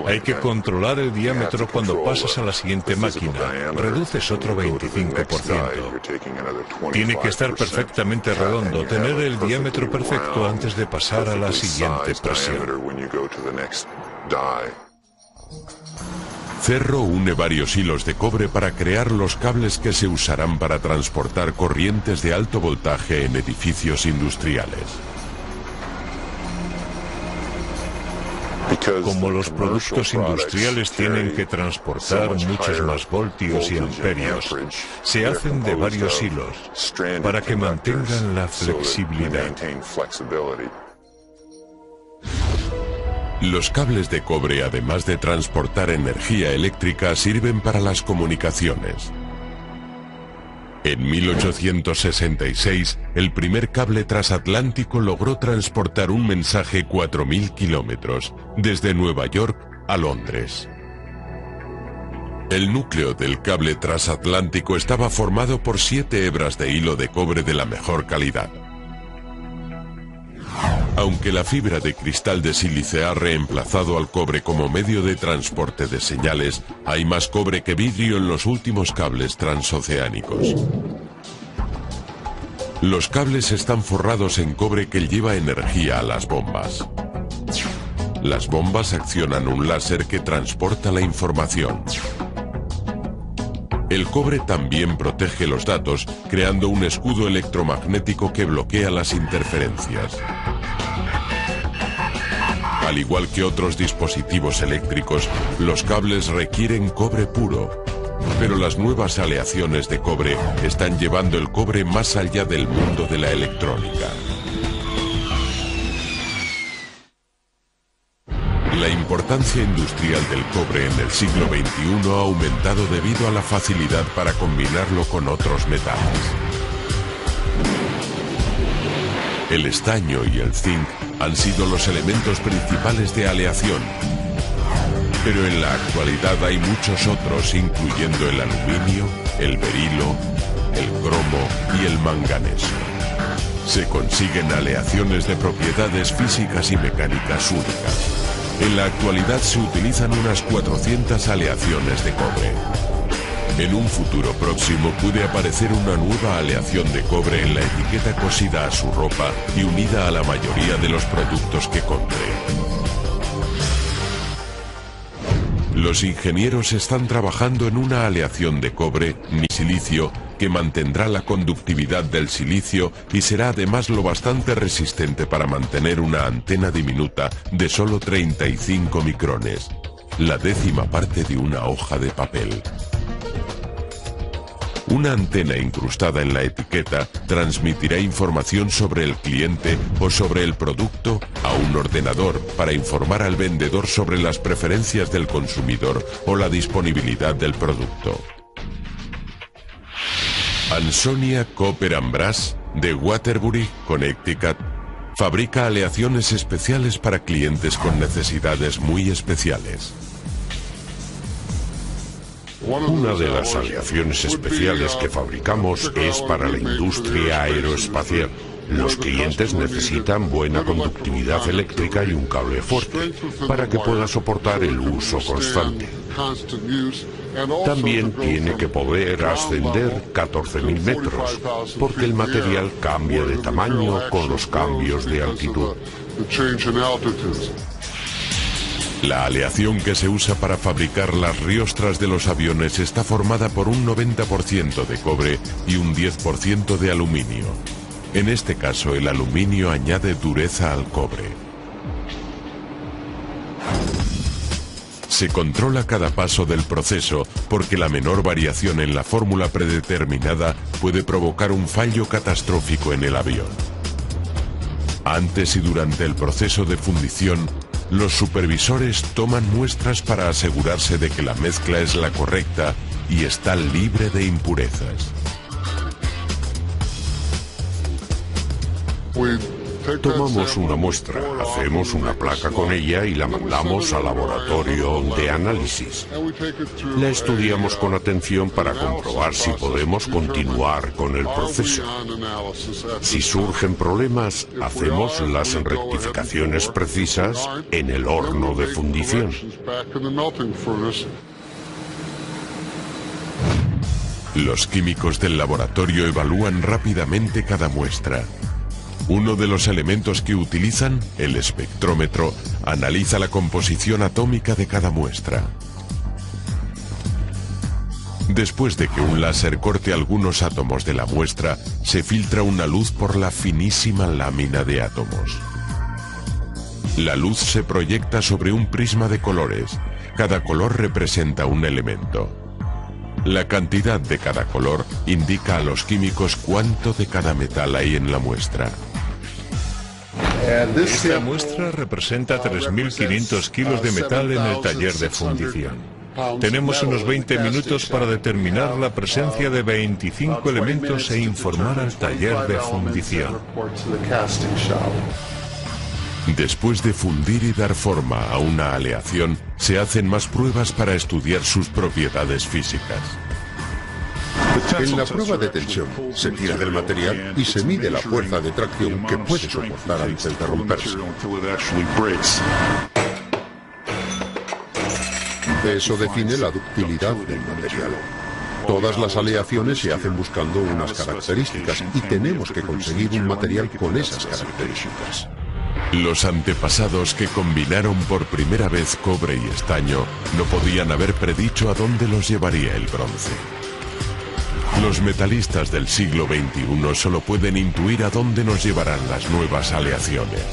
Hay que controlar el diámetro cuando pasas a la siguiente máquina. Reduces otro 25%. Tiene que estar perfectamente redondo, tener el diámetro perfecto antes de pasar a la siguiente presión. Cerro une varios hilos de cobre para crear los cables que se usarán para transportar corrientes de alto voltaje en edificios industriales. Como los productos industriales tienen que transportar muchos más voltios y amperios, se hacen de varios hilos para que mantengan la flexibilidad. Los cables de cobre, además de transportar energía eléctrica, sirven para las comunicaciones. En 1866, el primer cable transatlántico logró transportar un mensaje 4.000 kilómetros, desde Nueva York a Londres. El núcleo del cable transatlántico estaba formado por 7 hebras de hilo de cobre de la mejor calidad. Aunque la fibra de cristal de sílice ha reemplazado al cobre como medio de transporte de señales, hay más cobre que vidrio en los últimos cables transoceánicos. Los cables están forrados en cobre que lleva energía a las bombas. Las bombas accionan un láser que transporta la información. El cobre también protege los datos, creando un escudo electromagnético que bloquea las interferencias. Al igual que otros dispositivos eléctricos, los cables requieren cobre puro. Pero las nuevas aleaciones de cobre están llevando el cobre más allá del mundo de la electrónica. La importancia industrial del cobre en el siglo XXI ha aumentado debido a la facilidad para combinarlo con otros metales. El estaño y el zinc han sido los elementos principales de aleación. Pero en la actualidad hay muchos otros, incluyendo el aluminio, el berilo, el cromo y el manganeso. Se consiguen aleaciones de propiedades físicas y mecánicas únicas. En la actualidad se utilizan unas 400 aleaciones de cobre. En un futuro próximo puede aparecer una nueva aleación de cobre en la etiqueta cosida a su ropa y unida a la mayoría de los productos que compre. Los ingenieros están trabajando en una aleación de cobre ni silicio que mantendrá la conductividad del silicio y será además lo bastante resistente para mantener una antena diminuta de solo 35 micrones, la 10ª parte de una hoja de papel. Una antena incrustada en la etiqueta transmitirá información sobre el cliente o sobre el producto a un ordenador para informar al vendedor sobre las preferencias del consumidor o la disponibilidad del producto. Ansonia Copper and Brass, de Waterbury, Connecticut, fabrica aleaciones especiales para clientes con necesidades muy especiales. Una de las aleaciones especiales que fabricamos es para la industria aeroespacial. Los clientes necesitan buena conductividad eléctrica y un cable fuerte para que pueda soportar el uso constante. También tiene que poder ascender 14.000 metros, porque el material cambia de tamaño con los cambios de altitud. La aleación que se usa para fabricar las riostras de los aviones está formada por un 90% de cobre y un 10% de aluminio. En este caso, el aluminio añade dureza al cobre. Se controla cada paso del proceso porque la menor variación en la fórmula predeterminada puede provocar un fallo catastrófico en el avión. Antes y durante el proceso de fundición, los supervisores toman muestras para asegurarse de que la mezcla es la correcta y está libre de impurezas. Tomamos una muestra, hacemos una placa con ella y la mandamos al laboratorio de análisis. La estudiamos con atención para comprobar si podemos continuar con el proceso. Si surgen problemas, hacemos las rectificaciones precisas en el horno de fundición. Los químicos del laboratorio evalúan rápidamente cada muestra. Uno de los elementos que utilizan, el espectrómetro, analiza la composición atómica de cada muestra. Después de que un láser corte algunos átomos de la muestra, se filtra una luz por la finísima lámina de átomos. La luz se proyecta sobre un prisma de colores. Cada color representa un elemento. La cantidad de cada color indica a los químicos cuánto de cada metal hay en la muestra. Esta muestra representa 3.500 kilos de metal en el taller de fundición. Tenemos unos 20 minutos para determinar la presencia de 25 elementos e informar al taller de fundición. Después de fundir y dar forma a una aleación, se hacen más pruebas para estudiar sus propiedades físicas. En la prueba de tensión se tira del material y se mide la fuerza de tracción que puede soportar antes de romperse. Eso define la ductilidad del material. Todas las aleaciones se hacen buscando unas características y tenemos que conseguir un material con esas características. Los antepasados que combinaron por primera vez cobre y estaño no podían haber predicho a dónde los llevaría el bronce. Los metalistas del siglo XXI solo pueden intuir a dónde nos llevarán las nuevas aleaciones.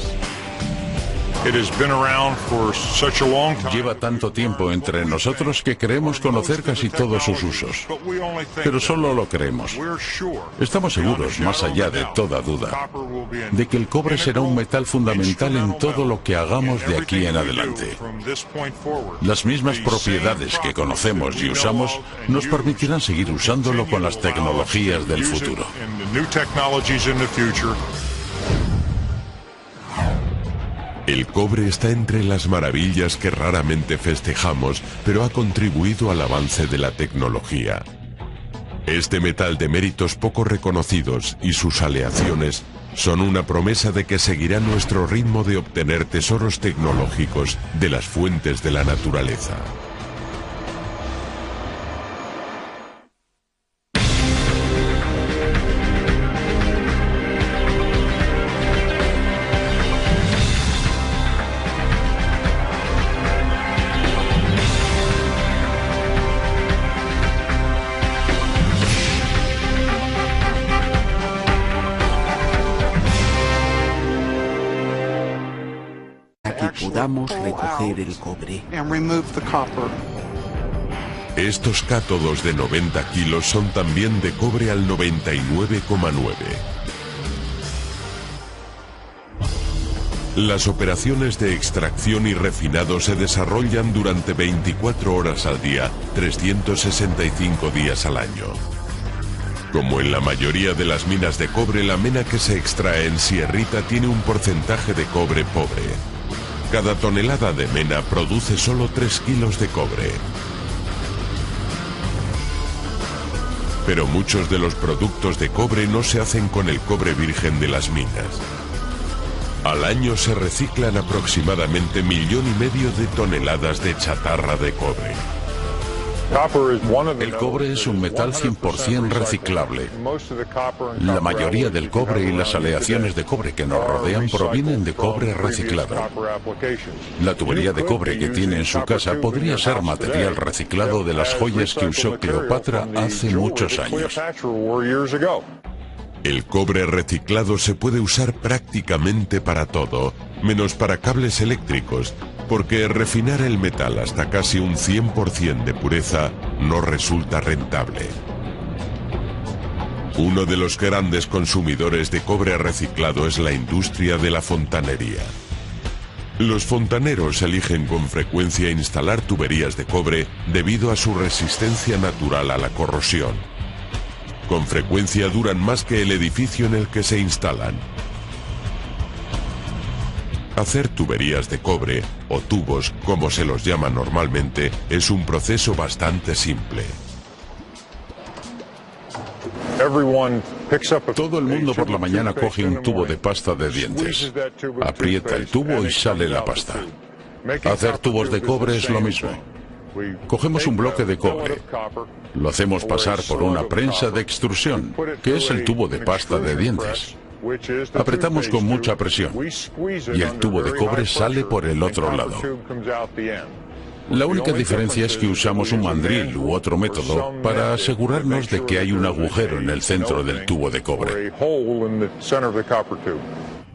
Lleva tanto tiempo entre nosotros que creemos conocer casi todos sus usos. Pero solo lo creemos. Estamos seguros, más allá de toda duda, de que el cobre será un metal fundamental en todo lo que hagamos de aquí en adelante. Las mismas propiedades que conocemos y usamos nos permitirán seguir usándolo con las tecnologías del futuro. El cobre está entre las maravillas que raramente festejamos, pero ha contribuido al avance de la tecnología. Este metal de méritos poco reconocidos y sus aleaciones son una promesa de que seguirá nuestro ritmo de obtener tesoros tecnológicos de las fuentes de la naturaleza. Podamos recoger el cobre. Estos cátodos de 90 kilos son también de cobre al 99,9. Las operaciones de extracción y refinado se desarrollan durante 24 horas al día, 365 días al año. Como en la mayoría de las minas de cobre, la mena que se extrae en Sierrita tiene un porcentaje de cobre pobre. Cada tonelada de mena produce solo 3 kilos de cobre. Pero muchos de los productos de cobre no se hacen con el cobre virgen de las minas. Al año se reciclan aproximadamente 1,5 millones de toneladas de chatarra de cobre. El cobre es un metal 100% reciclable. La mayoría del cobre y las aleaciones de cobre que nos rodean provienen de cobre reciclado. La tubería de cobre que tiene en su casa podría ser material reciclado de las joyas que usó Cleopatra hace muchos años. El cobre reciclado se puede usar prácticamente para todo, menos para cables eléctricos, porque refinar el metal hasta casi un 100% de pureza no resulta rentable. Uno de los grandes consumidores de cobre reciclado es la industria de la fontanería. Los fontaneros eligen con frecuencia instalar tuberías de cobre debido a su resistencia natural a la corrosión. Con frecuencia duran más que el edificio en el que se instalan. Hacer tuberías de cobre, o tubos, como se los llama normalmente, es un proceso bastante simple. Todo el mundo por la mañana coge un tubo de pasta de dientes. Aprieta el tubo y sale la pasta. Hacer tubos de cobre es lo mismo. Cogemos un bloque de cobre, lo hacemos pasar por una prensa de extrusión, que es el tubo de pasta de dientes. Apretamos con mucha presión y el tubo de cobre sale por el otro lado. La única diferencia es que usamos un mandril u otro método para asegurarnos de que hay un agujero en el centro del tubo de cobre.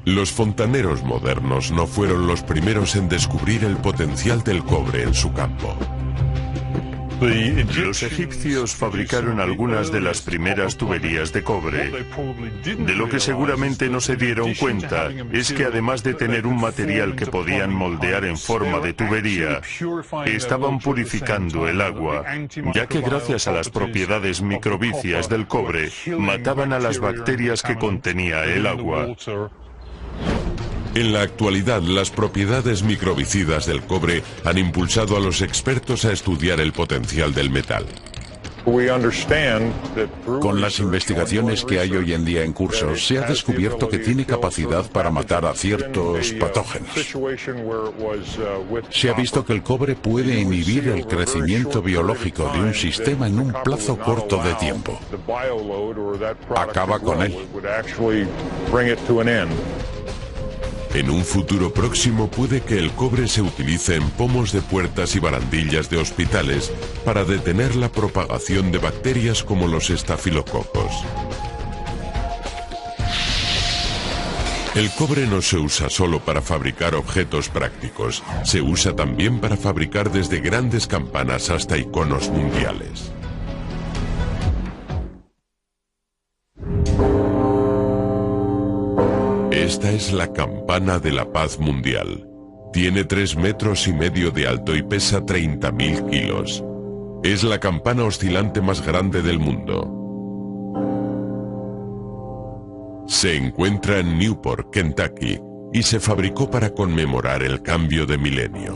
Los fontaneros modernos no fueron los primeros en descubrir el potencial del cobre en su campo. Los egipcios fabricaron algunas de las primeras tuberías de cobre. De lo que seguramente no se dieron cuenta es que además de tener un material que podían moldear en forma de tubería, estaban purificando el agua, ya que gracias a las propiedades microbicias del cobre, mataban a las bacterias que contenía el agua. En la actualidad, las propiedades microbicidas del cobre han impulsado a los expertos a estudiar el potencial del metal. Con las investigaciones que hay hoy en día en curso, se ha descubierto que tiene capacidad para matar a ciertos patógenos. Se ha visto que el cobre puede inhibir el crecimiento biológico de un sistema en un plazo corto de tiempo. Acaba con él. En un futuro próximo puede que el cobre se utilice en pomos de puertas y barandillas de hospitales para detener la propagación de bacterias como los estafilococos. El cobre no se usa solo para fabricar objetos prácticos, se usa también para fabricar desde grandes campanas hasta iconos mundiales. Esta es la campana de la paz mundial. Tiene 3,5 metros de alto y pesa 30.000 kilos. Es la campana oscilante más grande del mundo. Se encuentra en Newport, Kentucky, y se fabricó para conmemorar el cambio de milenio.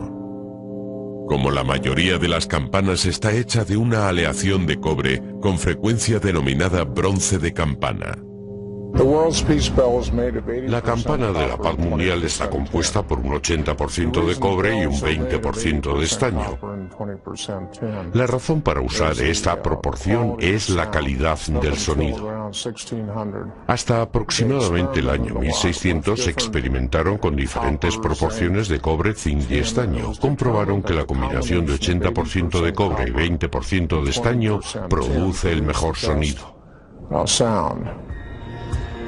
Como la mayoría de las campanas está hecha de una aleación de cobre, con frecuencia denominada bronce de campana. La campana de la paz mundial está compuesta por un 80% de cobre y un 20% de estaño. La razón para usar esta proporción es la calidad del sonido. Hasta aproximadamente el año 1600 experimentaron con diferentes proporciones de cobre, zinc y estaño. Comprobaron que la combinación de 80% de cobre y 20% de estaño produce el mejor sonido.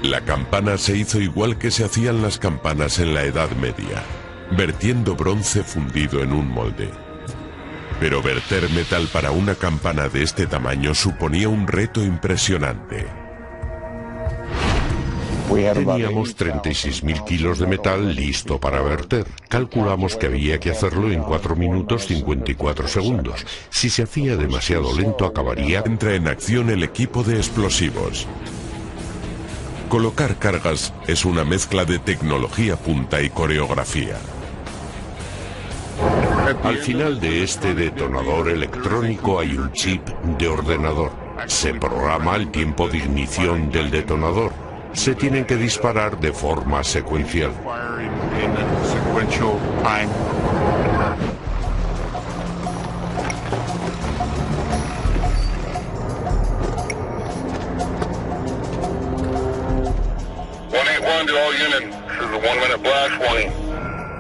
La campana se hizo igual que se hacían las campanas en la Edad Media, vertiendo bronce fundido en un molde. Pero verter metal para una campana de este tamaño suponía un reto impresionante. Teníamos 36.000 kilos de metal listo para verter. Calculamos que había que hacerlo en 4 minutos 54 segundos. Si se hacía demasiado lento, acabaría. Entra en acción el equipo de explosivos. Colocar cargas es una mezcla de tecnología punta y coreografía. Al final de este detonador electrónico hay un chip de ordenador. Se programa el tiempo de ignición del detonador. Se tienen que disparar de forma secuencial.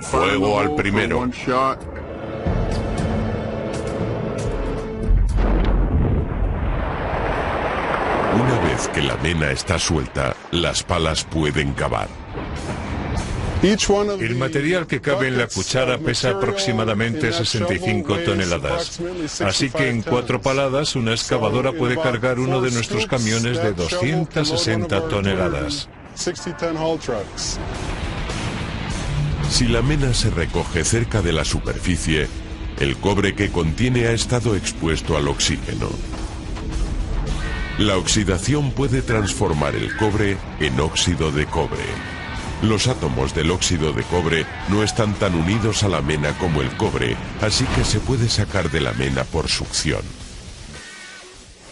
Fuego al primero. Una vez que la mena está suelta, las palas pueden cavar. El material que cabe en la cuchara pesa aproximadamente 65 toneladas. Así que en 4 paladas una excavadora puede cargar uno de nuestros camiones de 260 toneladas. Si la mena se recoge cerca de la superficie, el cobre que contiene ha estado expuesto al oxígeno. La oxidación puede transformar el cobre en óxido de cobre. Los átomos del óxido de cobre no están tan unidos a la mena como el cobre, así que se puede sacar de la mena por succión.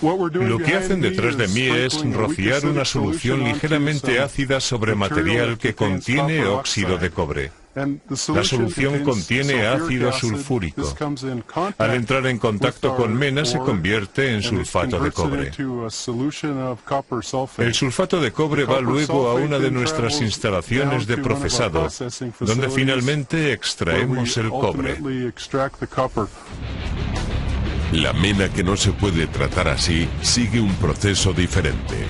Lo que hacen detrás de mí es rociar una solución ligeramente ácida sobre material que contiene óxido de cobre. La solución contiene ácido sulfúrico. Al entrar en contacto con mena se convierte en sulfato de cobre. El sulfato de cobre va luego a una de nuestras instalaciones de procesado, donde finalmente extraemos el cobre. La mena que no se puede tratar así sigue un proceso diferente.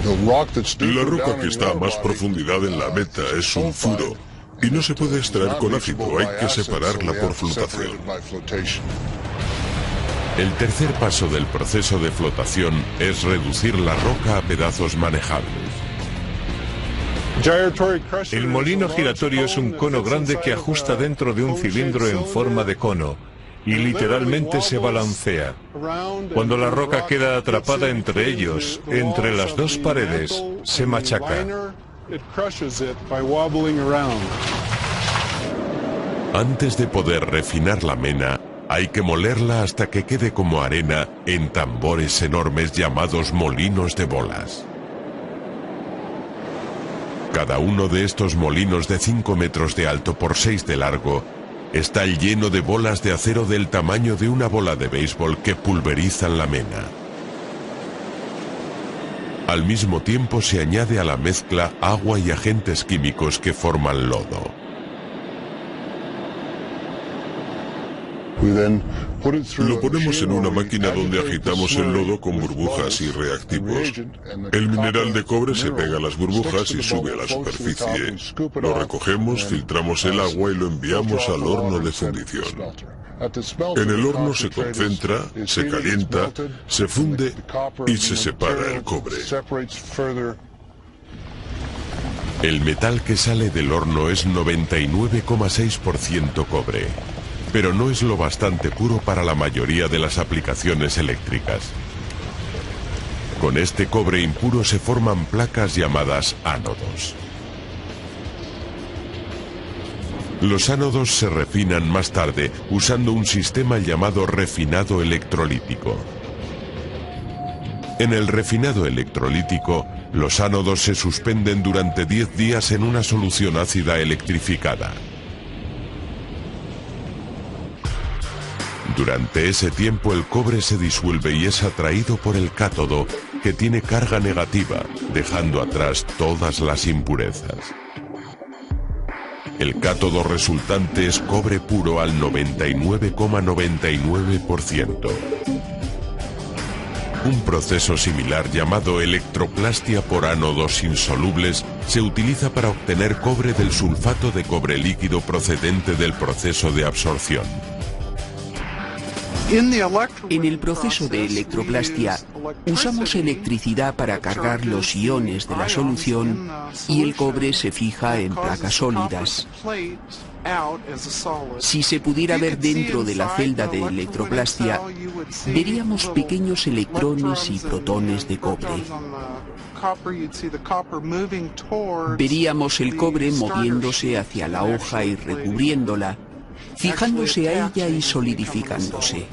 La roca que está a más profundidad en la meta es sulfuro y no se puede extraer con ácido, hay que separarla por flotación. El tercer paso del proceso de flotación es reducir la roca a pedazos manejables. El molino giratorio es un cono grande que ajusta dentro de un cilindro en forma de cono y literalmente se balancea. Cuando la roca queda atrapada entre ellos, entre las dos paredes, se machaca. Antes de poder refinar la mena, hay que molerla hasta que quede como arena en tambores enormes llamados molinos de bolas. Cada uno de estos molinos de 5 metros de alto por 6 de largo está lleno de bolas de acero del tamaño de una bola de béisbol que pulverizan la mena. Al mismo tiempo se añade a la mezcla agua y agentes químicos que forman lodo. Lo ponemos en una máquina donde agitamos el lodo con burbujas y reactivos. El mineral de cobre se pega a las burbujas y sube a la superficie. Lo recogemos, filtramos el agua y lo enviamos al horno de fundición. En el horno se concentra, se calienta, se funde y se separa el cobre. El metal que sale del horno es 99,6% cobre. Pero no es lo bastante puro para la mayoría de las aplicaciones eléctricas. Con este cobre impuro se forman placas llamadas ánodos. Los ánodos se refinan más tarde usando un sistema llamado refinado electrolítico. En el refinado electrolítico, los ánodos se suspenden durante 10 días en una solución ácida electrificada. Durante ese tiempo el cobre se disuelve y es atraído por el cátodo, que tiene carga negativa, dejando atrás todas las impurezas. El cátodo resultante es cobre puro al 99,99%. Un proceso similar llamado electroplastia por ánodos insolubles se utiliza para obtener cobre del sulfato de cobre líquido procedente del proceso de absorción. En el proceso de electroplastia, usamos electricidad para cargar los iones de la solución y el cobre se fija en placas sólidas. Si se pudiera ver dentro de la celda de electroplastia, veríamos pequeños electrones y protones de cobre. Veríamos el cobre moviéndose hacia la hoja y recubriéndola, fijándose a ella y solidificándose.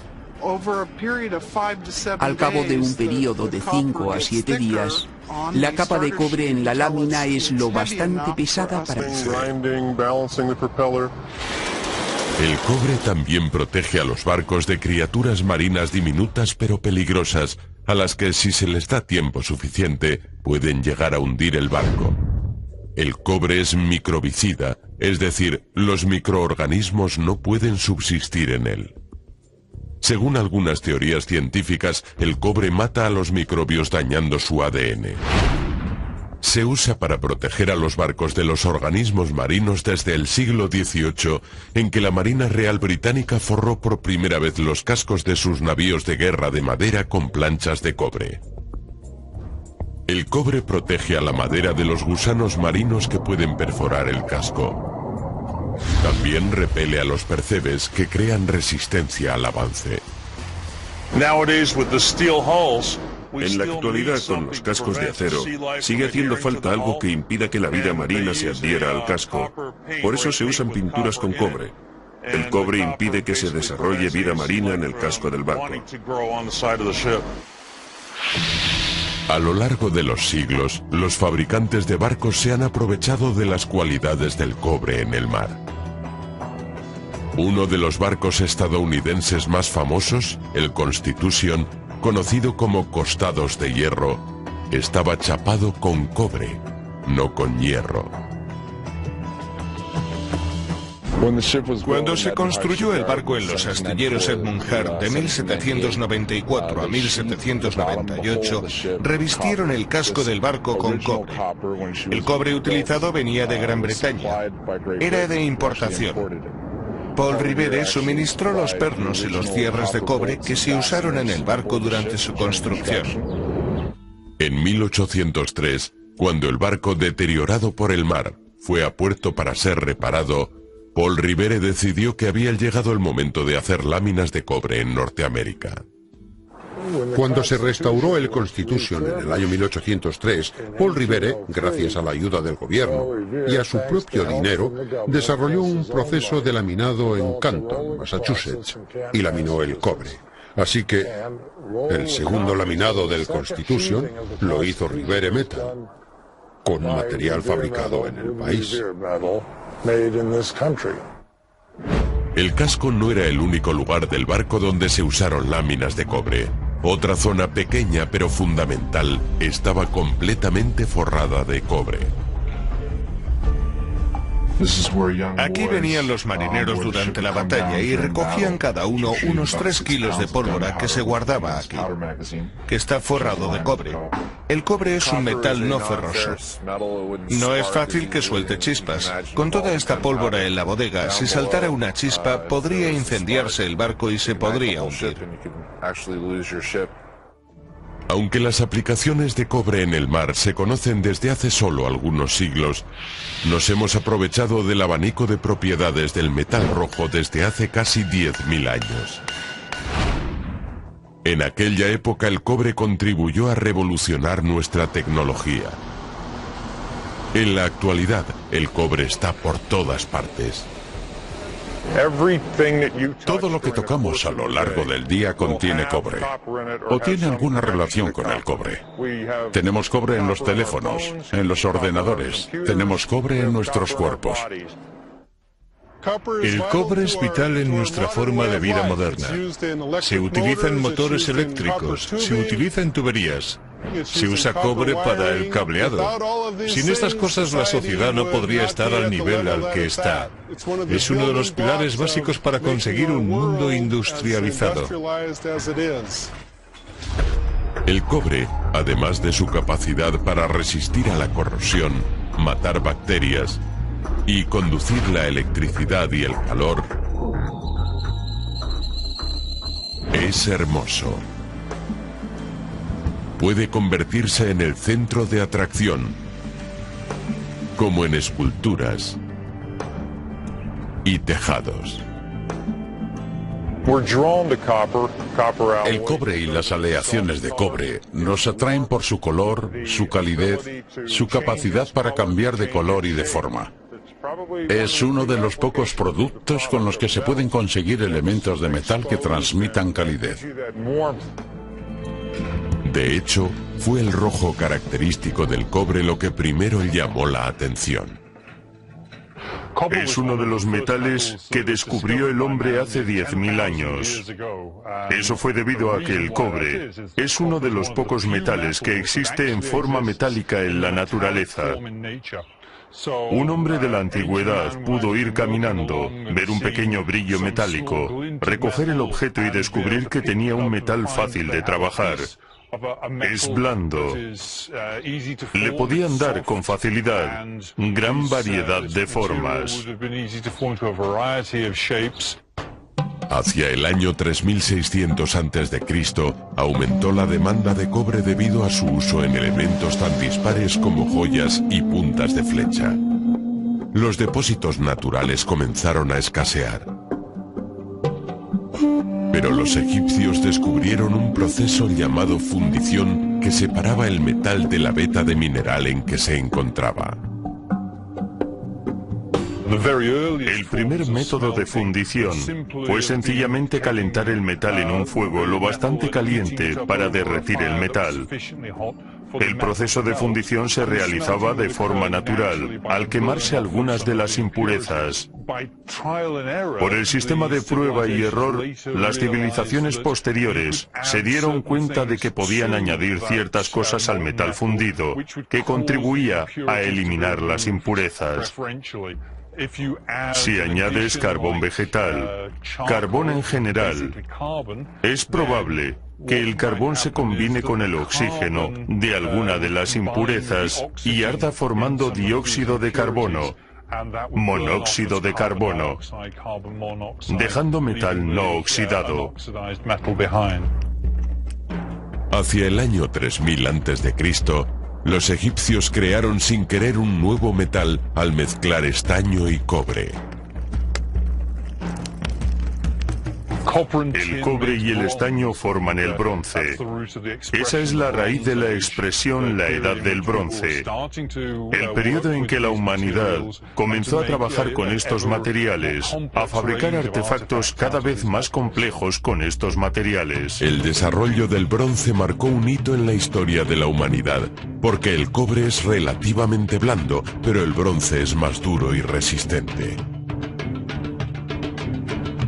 Al cabo de un periodo de 5 a 7 días, la capa de cobre en la lámina es lo bastante pesada para... El cobre también protege a los barcos de criaturas marinas diminutas pero peligrosas, a las que si se les da tiempo suficiente, pueden llegar a hundir el barco. El cobre es microbicida, es decir, los microorganismos no pueden subsistir en él. Según algunas teorías científicas, el cobre mata a los microbios dañando su ADN. Se usa para proteger a los barcos de los organismos marinos desde el siglo XVIII, en que la Marina Real Británica forró por primera vez los cascos de sus navíos de guerra de madera con planchas de cobre. El cobre protege a la madera de los gusanos marinos que pueden perforar el casco. También repele a los percebes que crean resistencia al avance. En la actualidad, con los cascos de acero, sigue haciendo falta algo que impida que la vida marina se adhiera al casco. Por eso se usan pinturas con cobre. El cobre impide que se desarrolle vida marina en el casco del barco. A lo largo de los siglos, los fabricantes de barcos se han aprovechado de las cualidades del cobre en el mar. Uno de los barcos estadounidenses más famosos, el Constitution, conocido como costados de hierro, estaba chapado con cobre, no con hierro. Cuando se construyó el barco en los astilleros Edmund Hart de 1794 a 1798, revistieron el casco del barco con cobre. El cobre utilizado venía de Gran Bretaña. Era de importación. Paul Revere suministró los pernos y los cierres de cobre que se usaron en el barco durante su construcción. En 1803, cuando el barco, deteriorado por el mar, fue a puerto para ser reparado, Paul Revere decidió que había llegado el momento de hacer láminas de cobre en Norteamérica. Cuando se restauró el Constitution en el año 1803, Paul Revere, gracias a la ayuda del gobierno y a su propio dinero, desarrolló un proceso de laminado en Canton, Massachusetts, y laminó el cobre. Así que el segundo laminado del Constitution lo hizo Revere Metal, con material fabricado en el país. El casco no era el único lugar del barco donde se usaron láminas de cobre. Otra zona pequeña pero fundamental estaba completamente forrada de cobre. Aquí venían los marineros durante la batalla y recogían cada uno unos 3 kilos de pólvora que se guardaba aquí, que está forrado de cobre. El cobre es un metal no ferroso. No es fácil que suelte chispas. Con toda esta pólvora en la bodega, si saltara una chispa, podría incendiarse el barco y se podría hundir. Aunque las aplicaciones de cobre en el mar se conocen desde hace solo algunos siglos, nos hemos aprovechado del abanico de propiedades del metal rojo desde hace casi 10.000 años. En aquella época el cobre contribuyó a revolucionar nuestra tecnología. En la actualidad, el cobre está por todas partes. Todo lo que tocamos a lo largo del día contiene cobre, o tiene alguna relación con el cobre. Tenemos cobre en los teléfonos, en los ordenadores, tenemos cobre en nuestros cuerpos. El cobre es vital en nuestra forma de vida moderna. Se utiliza en motores eléctricos, se utiliza en tuberías. Se usa cobre para el cableado. Sin estas cosas la sociedad no podría estar al nivel al que está. Es uno de los pilares básicos para conseguir un mundo industrializado. El cobre, además de su capacidad para resistir a la corrosión, matar bacterias y conducir la electricidad y el calor, es hermoso. Puede convertirse en el centro de atracción, como en esculturas y tejados. El cobre y las aleaciones de cobre nos atraen por su color, su calidez, su capacidad para cambiar de color y de forma. Es uno de los pocos productos con los que se pueden conseguir elementos de metal que transmitan calidez. De hecho, fue el rojo característico del cobre lo que primero llamó la atención. Es uno de los metales que descubrió el hombre hace 10.000 años. Eso fue debido a que el cobre es uno de los pocos metales que existe en forma metálica en la naturaleza. Un hombre de la antigüedad pudo ir caminando, ver un pequeño brillo metálico, recoger el objeto y descubrir que tenía un metal fácil de trabajar. Es blando. Le podían dar con facilidad gran variedad de formas. Hacia el año 3600 a.C., aumentó la demanda de cobre debido a su uso en elementos tan dispares como joyas y puntas de flecha. Los depósitos naturales comenzaron a escasear. Pero los egipcios descubrieron un proceso llamado fundición que separaba el metal de la veta de mineral en que se encontraba. El primer método de fundición fue sencillamente calentar el metal en un fuego lo bastante caliente para derretir el metal. El proceso de fundición se realizaba de forma natural, al quemarse algunas de las impurezas. Por el sistema de prueba y error, las civilizaciones posteriores se dieron cuenta de que podían añadir ciertas cosas al metal fundido, que contribuía a eliminar las impurezas. Si añades carbón vegetal, carbón en general, es probable que el carbón se combine con el oxígeno de alguna de las impurezas y arda formando dióxido de carbono, monóxido de carbono, dejando metal no oxidado. Hacia el año 3000 a.C., los egipcios crearon sin querer un nuevo metal al mezclar estaño y cobre. El cobre y el estaño forman el bronce. Esa es la raíz de la expresión la Edad del Bronce, el periodo en que la humanidad comenzó a trabajar con estos materiales, a fabricar artefactos cada vez más complejos con estos materiales. El desarrollo del bronce marcó un hito en la historia de la humanidad, porque el cobre es relativamente blando, pero el bronce es más duro y resistente.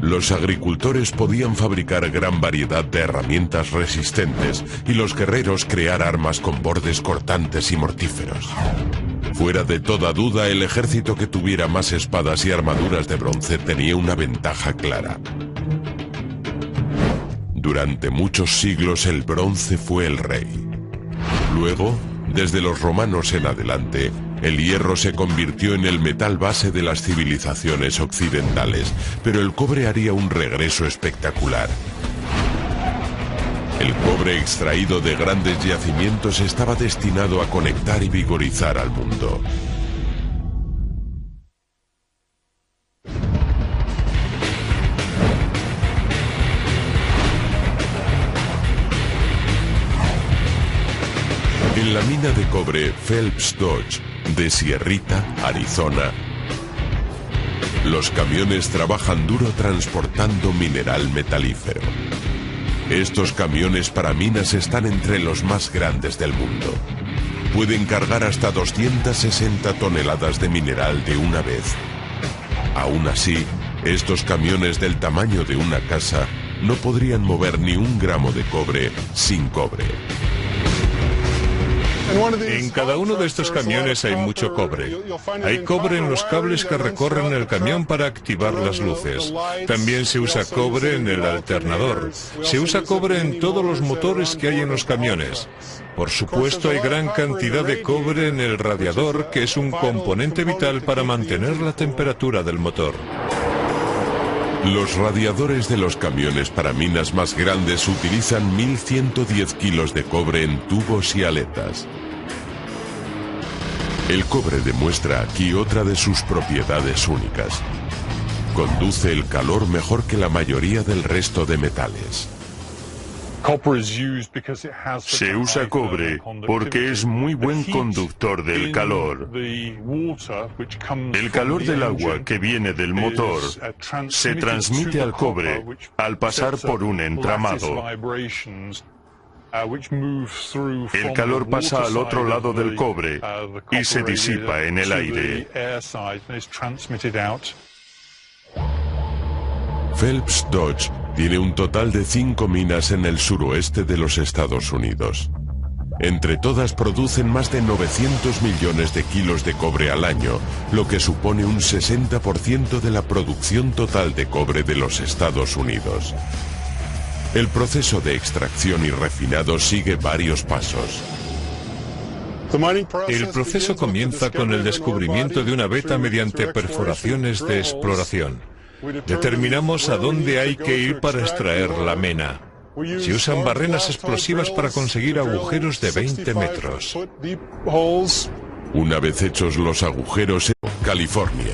Los agricultores podían fabricar gran variedad de herramientas resistentes y los guerreros crear armas con bordes cortantes y mortíferos. Fuera de toda duda, el ejército que tuviera más espadas y armaduras de bronce tenía una ventaja clara. Durante muchos siglos el bronce fue el rey. Luego, desde los romanos en adelante, el hierro se convirtió en el metal base de las civilizaciones occidentales, pero el cobre haría un regreso espectacular. El cobre extraído de grandes yacimientos estaba destinado a conectar y vigorizar al mundo. En la mina de cobre Phelps Dodge de Sierrita, Arizona, los camiones trabajan duro transportando mineral metalífero. Estos camiones para minas están entre los más grandes del mundo. Pueden cargar hasta 260 toneladas de mineral de una vez. Aún así, estos camiones del tamaño de una casa no podrían mover ni un gramo de cobre sin cobre. En cada uno de estos camiones hay mucho cobre. Hay cobre en los cables que recorren el camión para activar las luces. También se usa cobre en el alternador. Se usa cobre en todos los motores que hay en los camiones. Por supuesto, hay gran cantidad de cobre en el radiador, que es un componente vital para mantener la temperatura del motor. Los radiadores de los camiones para minas más grandes utilizan 1110 kilos de cobre en tubos y aletas. El cobre demuestra aquí otra de sus propiedades únicas. Conduce el calor mejor que la mayoría del resto de metales. Se usa cobre porque es muy buen conductor del calor. El calor del agua que viene del motor se transmite al cobre al pasar por un entramado. El calor pasa al otro lado del cobre y se disipa en el aire. Phelps Dodge tiene un total de 5 minas en el suroeste de los Estados Unidos. Entre todas producen más de 900 millones de kilos de cobre al año, lo que supone un 60% de la producción total de cobre de los Estados Unidos. El proceso de extracción y refinado sigue varios pasos. El proceso comienza con el descubrimiento de una veta mediante perforaciones de exploración. Determinamos a dónde hay que ir para extraer la mena. Se usan barrenas explosivas para conseguir agujeros de 20 metros. Una vez hechos los agujeros en California,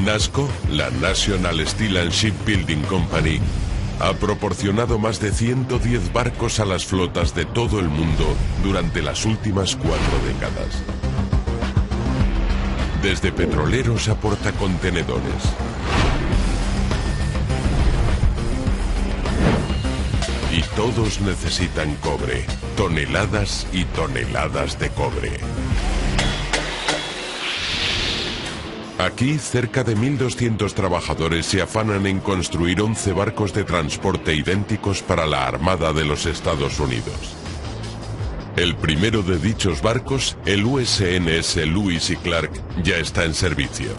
NASSCO, la National Steel and Shipbuilding Company, ha proporcionado más de 110 barcos a las flotas de todo el mundo durante las últimas 4 décadas. Desde petroleros a portacontenedores. Y todos necesitan cobre, toneladas y toneladas de cobre. Aquí, cerca de 1.200 trabajadores se afanan en construir 11 barcos de transporte idénticos para la Armada de los Estados Unidos. El primero de dichos barcos, el USNS Lewis y Clark, ya está en servicio.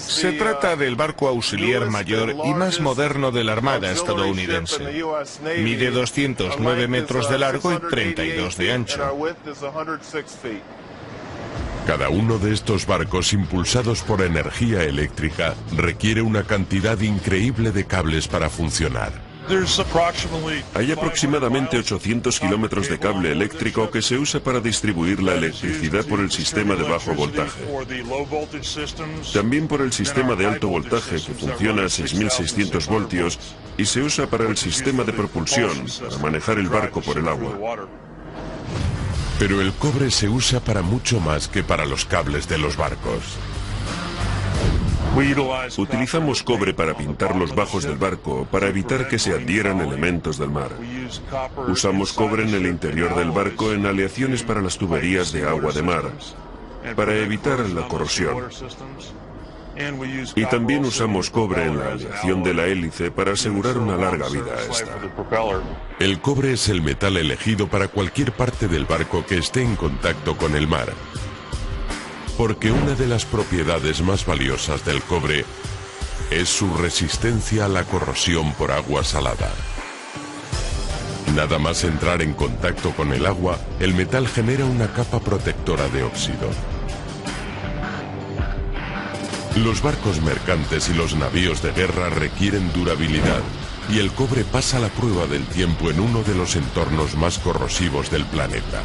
Se trata del barco auxiliar mayor y más moderno de la Armada estadounidense. Mide 209 metros de largo y 32 de ancho. Cada uno de estos barcos impulsados por energía eléctrica requiere una cantidad increíble de cables para funcionar. Hay aproximadamente 800 kilómetros de cable eléctrico que se usa para distribuir la electricidad por el sistema de bajo voltaje. También por el sistema de alto voltaje que funciona a 6.600 voltios y se usa para el sistema de propulsión, para manejar el barco por el agua. Pero el cobre se usa para mucho más que para los cables de los barcos. Utilizamos cobre para pintar los bajos del barco, para evitar que se adhieran elementos del mar. Usamos cobre en el interior del barco en aleaciones para las tuberías de agua de mar, para evitar la corrosión. Y también usamos cobre en la aleación de la hélice para asegurar una larga vida a esta. El cobre es el metal elegido para cualquier parte del barco que esté en contacto con el mar. Porque una de las propiedades más valiosas del cobre es su resistencia a la corrosión por agua salada. Nada más entrar en contacto con el agua, el metal genera una capa protectora de óxido. Los barcos mercantes y los navíos de guerra requieren durabilidad, y el cobre pasa la prueba del tiempo en uno de los entornos más corrosivos del planeta.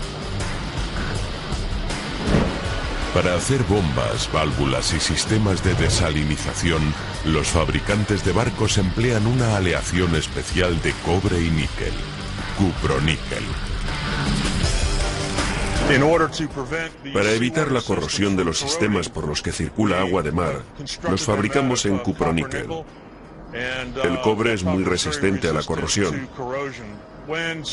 Para hacer bombas, válvulas y sistemas de desalinización, los fabricantes de barcos emplean una aleación especial de cobre y níquel, cuproníquel. Para evitar la corrosión de los sistemas por los que circula agua de mar, los fabricamos en cuproníquel. El cobre es muy resistente a la corrosión.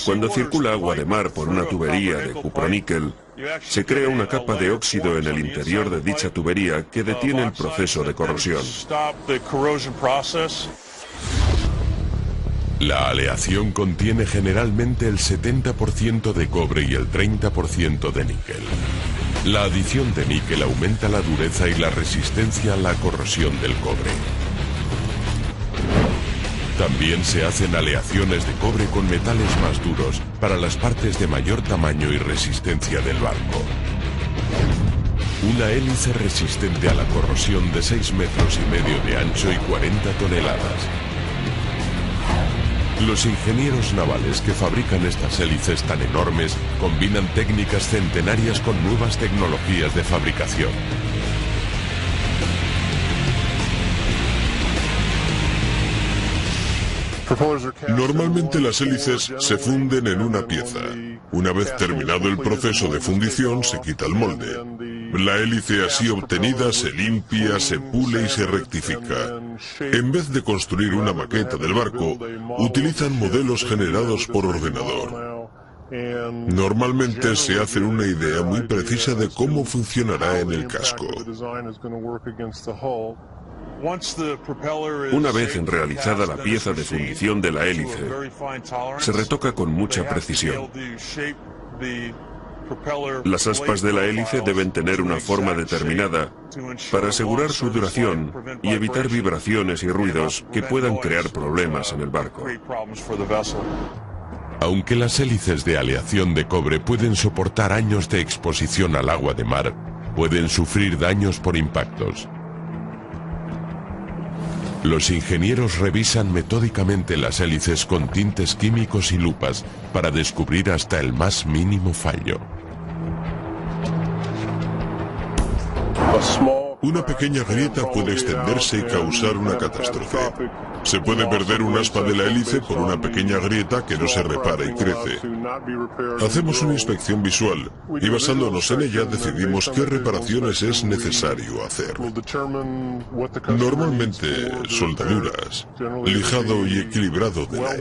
Cuando circula agua de mar por una tubería de cuproníquel, se crea una capa de óxido en el interior de dicha tubería que detiene el proceso de corrosión. La aleación contiene generalmente el 70% de cobre y el 30% de níquel. La adición de níquel aumenta la dureza y la resistencia a la corrosión del cobre. También se hacen aleaciones de cobre con metales más duros para las partes de mayor tamaño y resistencia del barco. Una hélice resistente a la corrosión de 6,5 metros de ancho y 40 toneladas. Los ingenieros navales que fabrican estas hélices tan enormes combinan técnicas centenarias con nuevas tecnologías de fabricación. Normalmente las hélices se funden en una pieza. Una vez terminado el proceso de fundición, se quita el molde. La hélice así obtenida se limpia, se pule y se rectifica. En vez de construir una maqueta del barco, utilizan modelos generados por ordenador. Normalmente se hacen una idea muy precisa de cómo funcionará en el casco. Una vez realizada la pieza de fundición de la hélice, se retoca con mucha precisión. Las aspas de la hélice deben tener una forma determinada para asegurar su duración y evitar vibraciones y ruidos que puedan crear problemas en el barco. Aunque las hélices de aleación de cobre pueden soportar años de exposición al agua de mar, pueden sufrir daños por impactos. Los ingenieros revisan metódicamente las hélices con tintes químicos y lupas para descubrir hasta el más mínimo fallo. Una pequeña grieta puede extenderse y causar una catástrofe. Se puede perder un aspa de la hélice por una pequeña grieta que no se repara y crece. Hacemos una inspección visual y basándonos en ella decidimos qué reparaciones es necesario hacer. Normalmente soldaduras, lijado y equilibrado de la hélice.